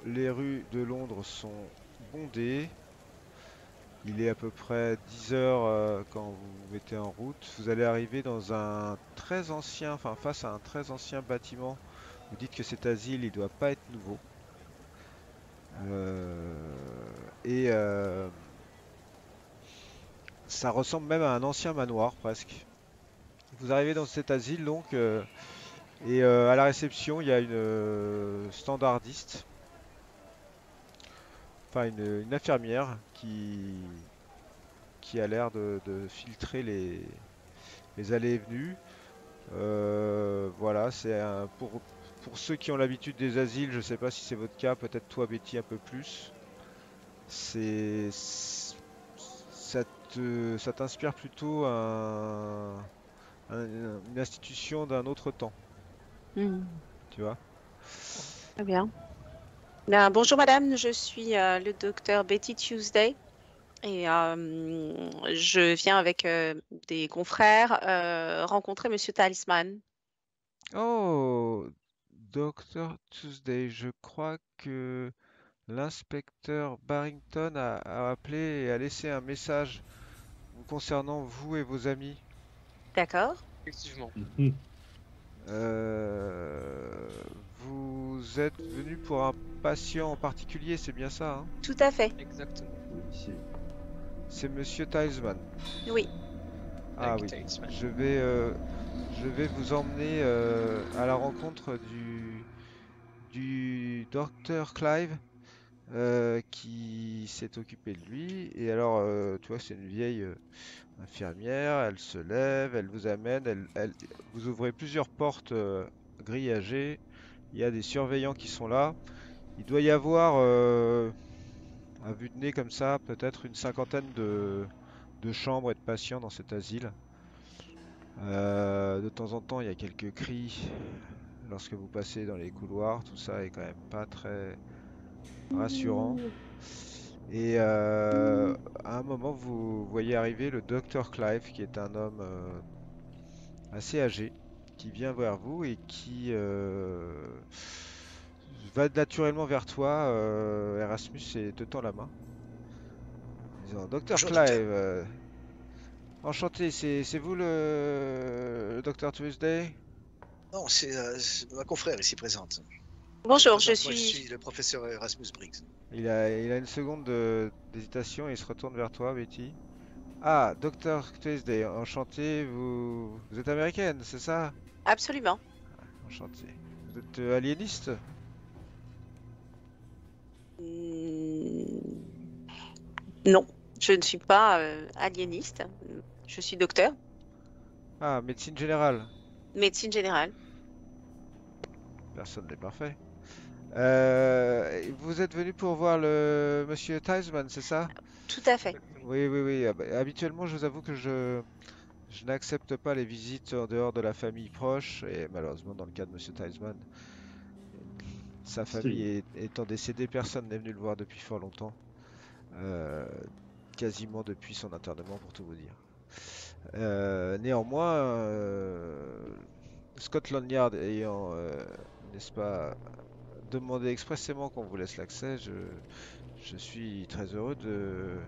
Les rues de Londres sont bondées. Il est à peu près 10 heures quand vous vous mettez en route. Vous allez arriver dans un très ancien, enfin face à un très ancien bâtiment. Vous dites que cet asile, il doit pas être nouveau. Et ça ressemble même à un ancien manoir presque. Vous arrivez dans cet asile donc, et à la réception, il y a une standardiste, enfin une infirmière qui a l'air de filtrer les allées et venues. Voilà, pour ceux qui ont l'habitude des asiles, je sais pas si c'est votre cas, peut-être toi Betty un peu plus. C'est ça t'inspire plutôt une institution d'un autre temps, Hmm, tu vois. très bien. Ben, bonjour madame, je suis le docteur Betty Tuesday et je viens avec des confrères rencontrer Monsieur Talisman. Oh, Dr. Tuesday, je crois que l'inspecteur Barrington a appelé et a laissé un message vous concernant vous et vos amis. D'accord? Effectivement. Mhm. Vous êtes venu pour un patient en particulier, c'est bien ça, hein? Tout à fait. Exactement. Oui, C'est Monsieur Tilesman. Oui. Ah Avec oui, Talisman. je vais vous emmener à la rencontre du docteur Clive qui s'est occupé de lui. Et alors, tu vois, c'est une vieille infirmière, elle se lève, elle vous amène, vous ouvrez plusieurs portes grillagées. Il y a des surveillants qui sont là. Il doit y avoir, à vue de nez comme ça, peut-être une cinquantaine de chambres et de patients dans cet asile. De temps en temps, il y a quelques cris lorsque vous passez dans les couloirs. Tout ça est quand même pas très rassurant. Et à un moment, vous voyez arriver le docteur Clive, qui est un homme assez âgé, qui vient vers vous et qui va naturellement vers toi, Erasmus, et te tend la main. En disant, docteur Bonjour, Clive, docteur. enchanté, c'est vous le docteur Tuesday? Non, c'est ma confrère ici présente. Bonjour, je Moi, je suis... suis le professeur Erasmus Briggs. Il a une seconde d'hésitation et il se retourne vers toi, Betty. Ah, docteur Tuesday, enchanté, vous êtes américaine, c'est ça? Absolument. Enchanté. Vous êtes aliéniste? Hmm, non, je ne suis pas aliéniste. Je suis docteur, Ah, médecine générale. médecine générale. Personne n'est parfait. Vous êtes venu pour voir le monsieur Theismann, c'est ça? Tout à fait. Exactement. Oui, oui, oui. Ah bah, habituellement, je vous avoue que je n'accepte pas les visites en dehors de la famille proche. Et malheureusement, dans le cas de monsieur Theismann, sa famille si. étant décédée, personne n'est venu le voir depuis fort longtemps. Euh, Quasiment depuis son internement, pour tout vous dire. Néanmoins, Scotland Yard ayant, n'est-ce pas, demandé expressément qu'on vous laisse l'accès, je suis très heureux de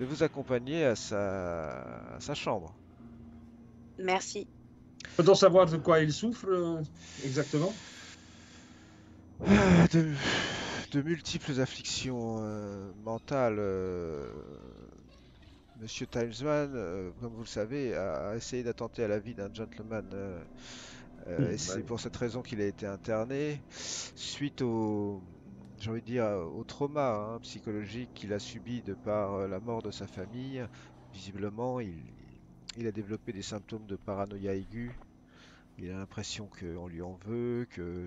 vous accompagner à sa chambre. Merci. Peut-on savoir de quoi il souffre exactement? Ah, de multiples afflictions mentales. Monsieur Timesman, comme vous le savez, a essayé d'attenter à la vie d'un gentleman. Et c'est Ouais. pour cette raison qu'il a été interné. Suite j'ai envie de dire, au trauma hein, psychologique qu'il a subi de par la mort de sa famille. Visiblement, il a développé des symptômes de paranoïa aiguë. Il a l'impression qu'on lui en veut, que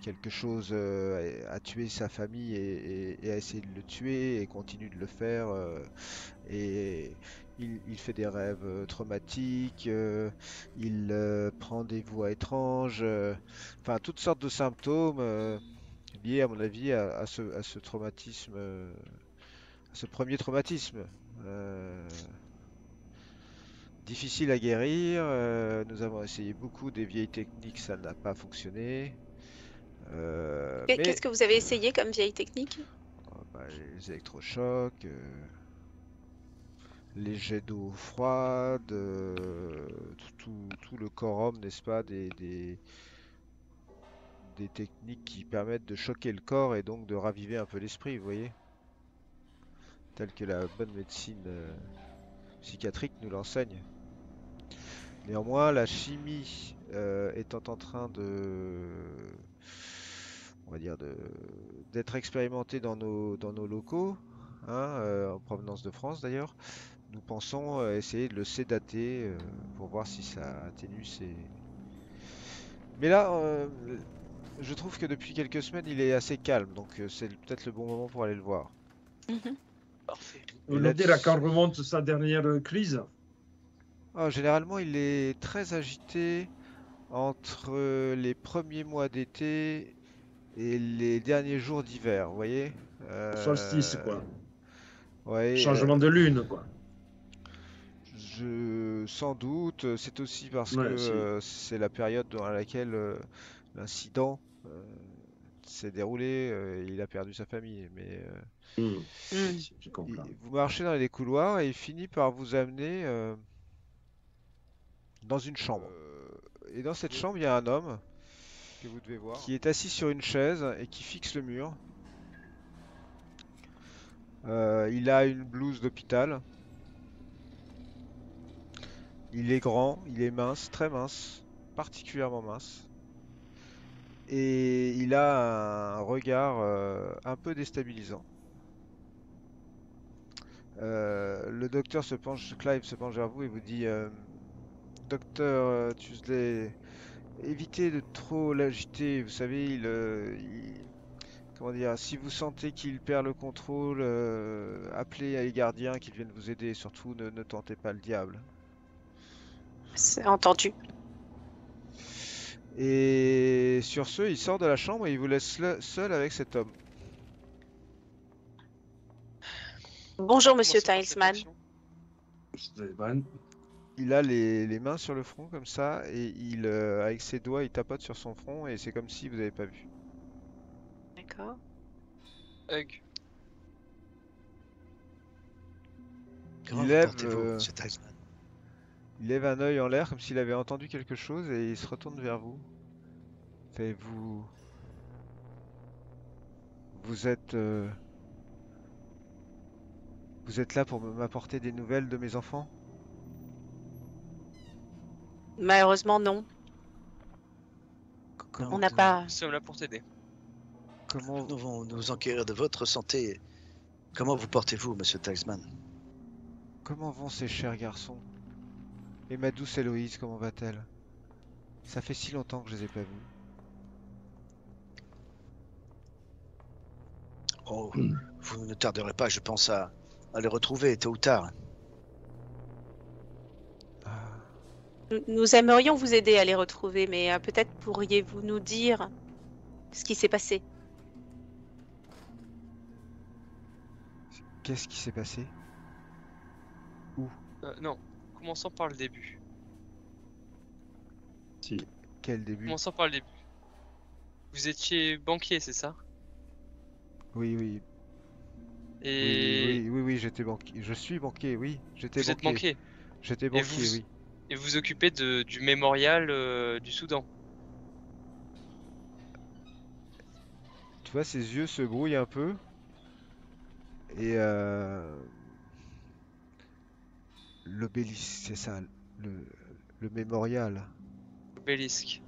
quelque chose a tué sa famille et a essayé de le tuer et continue de le faire. Et il fait des rêves traumatiques, il prend des voix étranges, enfin toutes sortes de symptômes liés à mon avis à ce traumatisme, à ce premier traumatisme. Euh, Difficile à guérir, nous avons essayé beaucoup des vieilles techniques, ça n'a pas fonctionné. Mais Qu'est-ce que vous avez essayé comme vieille technique? bah, les électrochocs, les jets d'eau froide, tout le quorum, n'est-ce pas, des techniques qui permettent de choquer le corps et donc de raviver un peu l'esprit, vous voyez, tel que la bonne médecine psychiatrique nous l'enseigne. Néanmoins, la chimie étant en train on va dire, d'être expérimentée dans nos locaux, hein, en provenance de France d'ailleurs, nous pensons essayer de le sédater pour voir si ça atténue ses... Mais là, je trouve que depuis quelques semaines, il est assez calme, donc c'est peut-être le bon moment pour aller le voir. Mhm. Parfait. Vous voulez dire à quand remonte sa dernière crise? Ah, généralement, il est très agité entre les premiers mois d'été et les derniers jours d'hiver, vous voyez? Solstice, quoi. Ouais, Changement de lune, quoi. sans doute, c'est aussi parce que Ouais, si. c'est la période dans laquelle l'incident s'est déroulé, il a perdu sa famille. Mais Mm. Je comprends. vous marchez dans les couloirs et il finit par vous amener dans une chambre. Et dans cette chambre, il y a un homme que vous devez voir, qui est assis sur une chaise et qui fixe le mur. Il a une blouse d'hôpital. Il est grand, il est mince, très mince, particulièrement mince. Et il a un regard un peu déstabilisant. Le docteur Clive se penche vers vous et vous dit Docteur Tusley, évitez de trop l'agiter. Vous savez, comment dire, si vous sentez qu'il perd le contrôle, appelez les gardiens qu'ils viennent vous aider. Surtout, ne tentez pas le diable. C'est entendu. Et sur ce, il sort de la chambre et il vous laisse seul avec cet homme. Bonjour, Monsieur Commencez par cette Tilesman. action. Il a les mains sur le front comme ça et avec ses doigts, il tapote sur son front et c'est comme si vous n'avez pas vu. D'accord. Hug. Comment Il vous lève, portez-vous, monsieur Tilesman? Il lève un œil en l'air comme s'il avait entendu quelque chose et il se retourne vers vous. Vous... Vous êtes... Vous êtes là pour m'apporter des nouvelles de mes enfants? Malheureusement, non. Comment, On n'a pas. Nous sommes là pour t'aider. comment, Nous devons nous enquérir de votre santé. Comment vous portez-vous, monsieur Tilesman? comment vont ces chers garçons? Et ma douce Héloïse, comment va-t-elle? Ça fait si longtemps que je les ai pas vus. Oh, vous ne tarderez pas, je pense, à les retrouver tôt ou tard. Ah, Nous aimerions vous aider à les retrouver, mais peut-être pourriez-vous nous dire ce qui s'est passé. qu'est-ce qui s'est passé? Non, commençons par le début. Si. Quel début? Commençons par le début. Vous étiez banquier, c'est ça? Oui, oui, Et oui, j'étais banquier. Je suis banquier, oui, j'étais vous êtes banquier. J'étais Et banquier, vous, oui. et vous occupez du mémorial du Soudan. Tu vois, ses yeux se brouillent un peu. Et l'obélisque, c'est ça, le, le mémorial. Obélisque.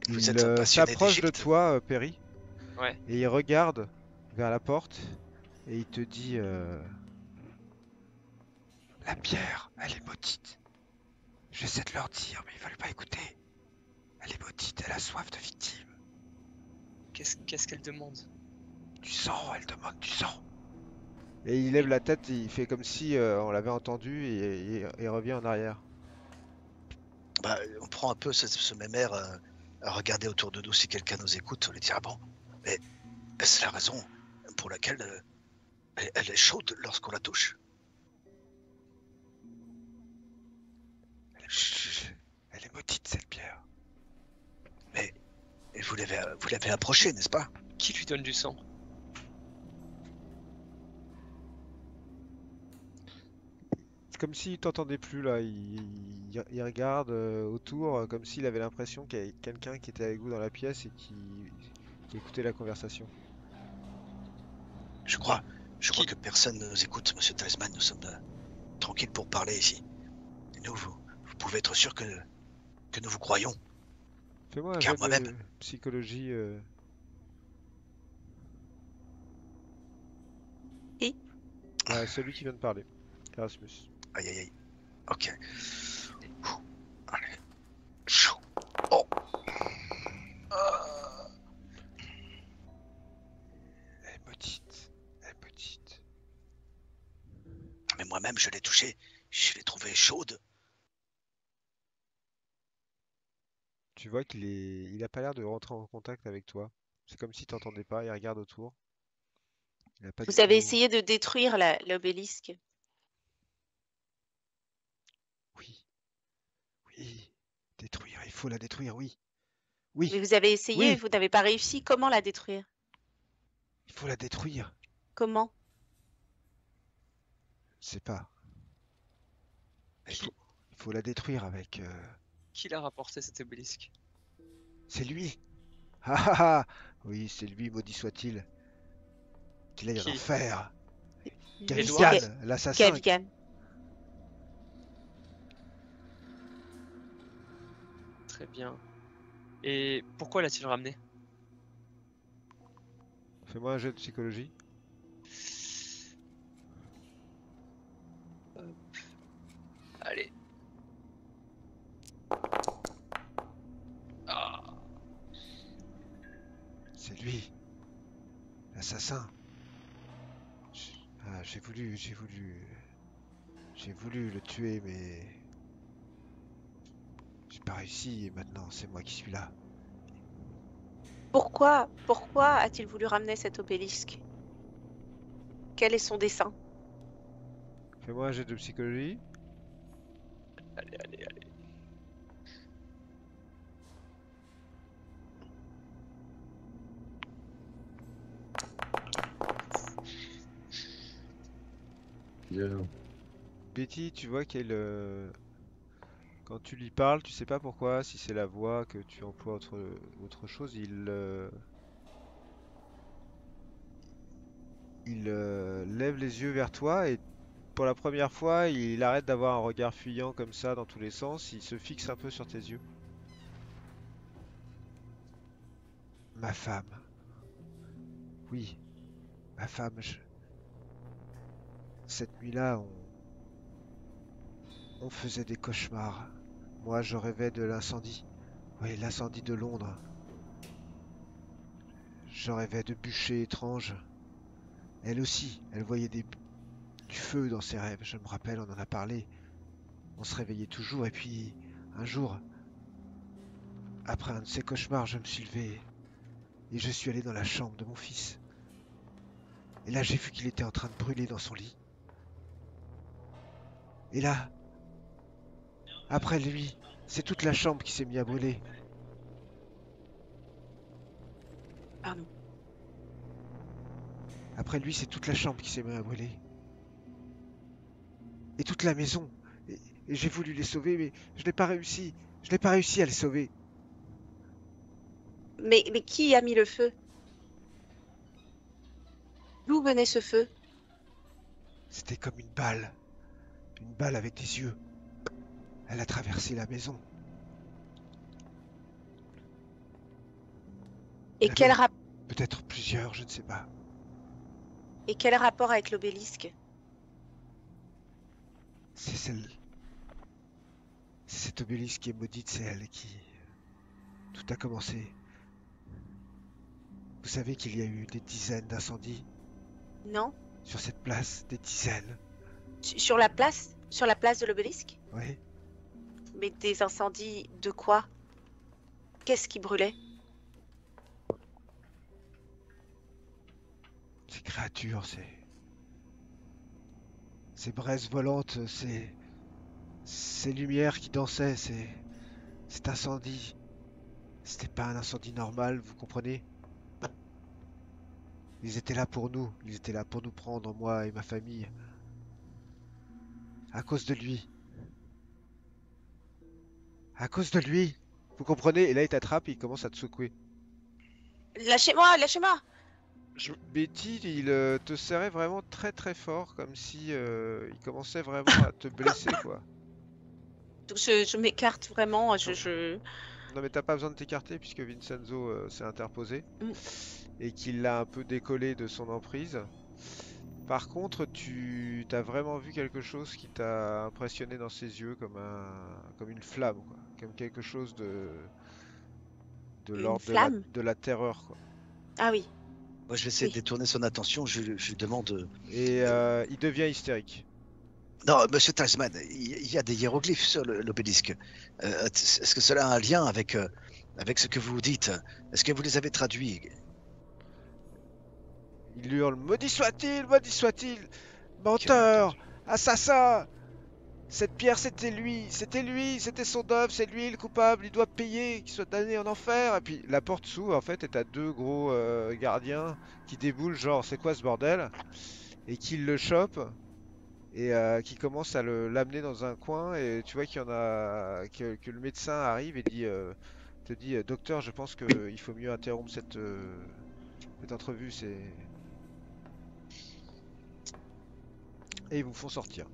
Vous Il êtes un passionné s'approche de d'Égypte. toi, Perry. Ouais. Et il regarde vers la porte et il te dit la pierre, elle est maudite. J'essaie de leur dire, mais ils veulent pas écouter. Elle est maudite, elle a soif de victimes. Qu'est-ce qu'elle demande? Du sang, elle demande du sang. Et il lève la tête et il fait comme si on l'avait entendu et revient en arrière. Bah, on prend un peu ce même air à regarder autour de nous si quelqu'un nous écoute. On lui dit ah bon, mais c'est la raison pour laquelle elle est chaude lorsqu'on la touche. Elle est maudite cette pierre. Et vous l'avez approchée, n'est-ce pas? Qui lui donne du sang? C'est comme s'il t'entendait plus là. Il regarde autour comme s'il avait l'impression qu'il y avait quelqu'un qui était avec vous dans la pièce et qui écoutait la conversation. Je crois Qui? que personne ne nous écoute, monsieur Talisman. Nous sommes tranquilles pour parler ici. Et nous, vous pouvez être sûr que nous vous croyons. Fais-moi un Car jet de moi-même. psychologie. Qui? Ouais, celui qui vient de parler. Erasmus. Aïe aïe aïe. Ok. Ouh. Allez. Chaud. Oh. Elle est maudite. Elle est maudite. Mais moi-même, je l'ai touchée. Je l'ai trouvée chaude. Tu vois il a pas l'air de rentrer en contact avec toi. C'est comme si t'entendais pas. Il regarde autour. Il a pas du Vous avez tout. essayé de détruire l'obélisque. Oui. Oui. Détruire. Il faut la détruire. Oui. Oui. Mais vous avez essayé et Oui. vous n'avez pas réussi. Comment la détruire? Il faut la détruire. Comment? Je sais pas. Il Qui, faut la détruire avec. qui l'a rapporté cet obélisque? C'est lui. Ah ah ah. Oui, c'est lui, maudit soit-il. Qu'il aille en Qui? enfer. Edouard. Gavigan, l'assassin. Gavigan. Très bien. Et pourquoi l'a-t-il ramené? Fais-moi un jet de psychologie. Allez. Ah. C'est lui. L'assassin. J'ai voulu le tuer, mais j'ai pas réussi et maintenant c'est moi qui suis là. Pourquoi a-t-il voulu ramener cet obélisque? Quel est son dessein? Fais-moi un jet de psychologie. Allez, allez, allez. Bien. Betty, tu vois qu'elle, quand tu lui parles, tu sais pas pourquoi, si c'est la voix que tu emploies autre chose, il lève les yeux vers toi et pour la première fois, il arrête d'avoir un regard fuyant comme ça dans tous les sens, il se fixe un peu sur tes yeux. Ma femme. Oui, ma femme. Cette nuit-là, on faisait des cauchemars. Moi, je rêvais de l'incendie. Oui, l'incendie de Londres. Je rêvais de bûchers étranges. Elle aussi, elle voyait du feu dans ses rêves. Je me rappelle, on en a parlé. On se réveillait toujours et puis, un jour, après un de ces cauchemars, je me suis levé et je suis allé dans la chambre de mon fils. Et là, j'ai vu qu'il était en train de brûler dans son lit. Et là, après lui, c'est toute la chambre qui s'est mise à brûler. Pardon. Après lui, c'est toute la chambre qui s'est mise à brûler. Et toute la maison. Et j'ai voulu les sauver, mais je n'ai pas réussi. Je n'ai pas réussi à les sauver. Mais qui a mis le feu? D'où venait ce feu? C'était comme une balle. Une balle avec des yeux. Elle a traversé la maison. Et La quel maison. Peut-être plusieurs, je ne sais pas. Et quel rapport avec l'obélisque? C'est celle... C'est cette obélisque qui est maudite, c'est elle qui... Tout a commencé. Vous savez qu'il y a eu des dizaines d'incendies Non? sur cette place, des dizaines. Sur la place? Sur la place de l'obélisque? Oui. Mais des incendies de quoi? Qu'est-ce qui brûlait? Ces créatures, ces braises volantes, ces lumières qui dansaient, cet incendie. C'était pas un incendie normal, vous comprenez? Ils étaient là pour nous, ils étaient là pour nous prendre, moi et ma famille. À cause de lui. À cause de lui. Vous comprenez? Et là, il t'attrape et il commence à te secouer. Lâchez-moi, lâchez-moi! Betty, il te serrait vraiment très très fort, comme si il commençait vraiment à te blesser, quoi. Je m'écarte vraiment, Non mais t'as pas besoin de t'écarter puisque Vincenzo s'est interposé Mm. et qu'il l'a un peu décollé de son emprise. Par contre, tu t'as vraiment vu quelque chose qui t'a impressionné dans ses yeux comme une flamme, quoi. Comme quelque chose de Une l'ordre flamme? de la terreur, quoi. Ah oui, Moi, je vais essayer de oui. détourner son attention. Je lui demande. Et il devient hystérique. Non, monsieur Tasman, il y a des hiéroglyphes sur l'obélisque. Est-ce que cela a un lien avec ce que vous dites? Est-ce que vous les avez traduits? Il hurle, maudit soit-il, Qui aurait menteur, entendu? assassin! Cette pierre, c'était lui, c'était son œuvre, c'est lui le coupable, il doit payer, qu'il soit damné en enfer. Et puis la porte s'ouvre en fait, et t'as deux gros gardiens qui déboulent, genre c'est quoi ce bordel? Et qui le chopent et qui commencent à l'amener dans un coin. Et tu vois qu'il y en a, que le médecin arrive et te dit, docteur, je pense qu'il faut mieux interrompre cette entrevue. Et ils vous font sortir.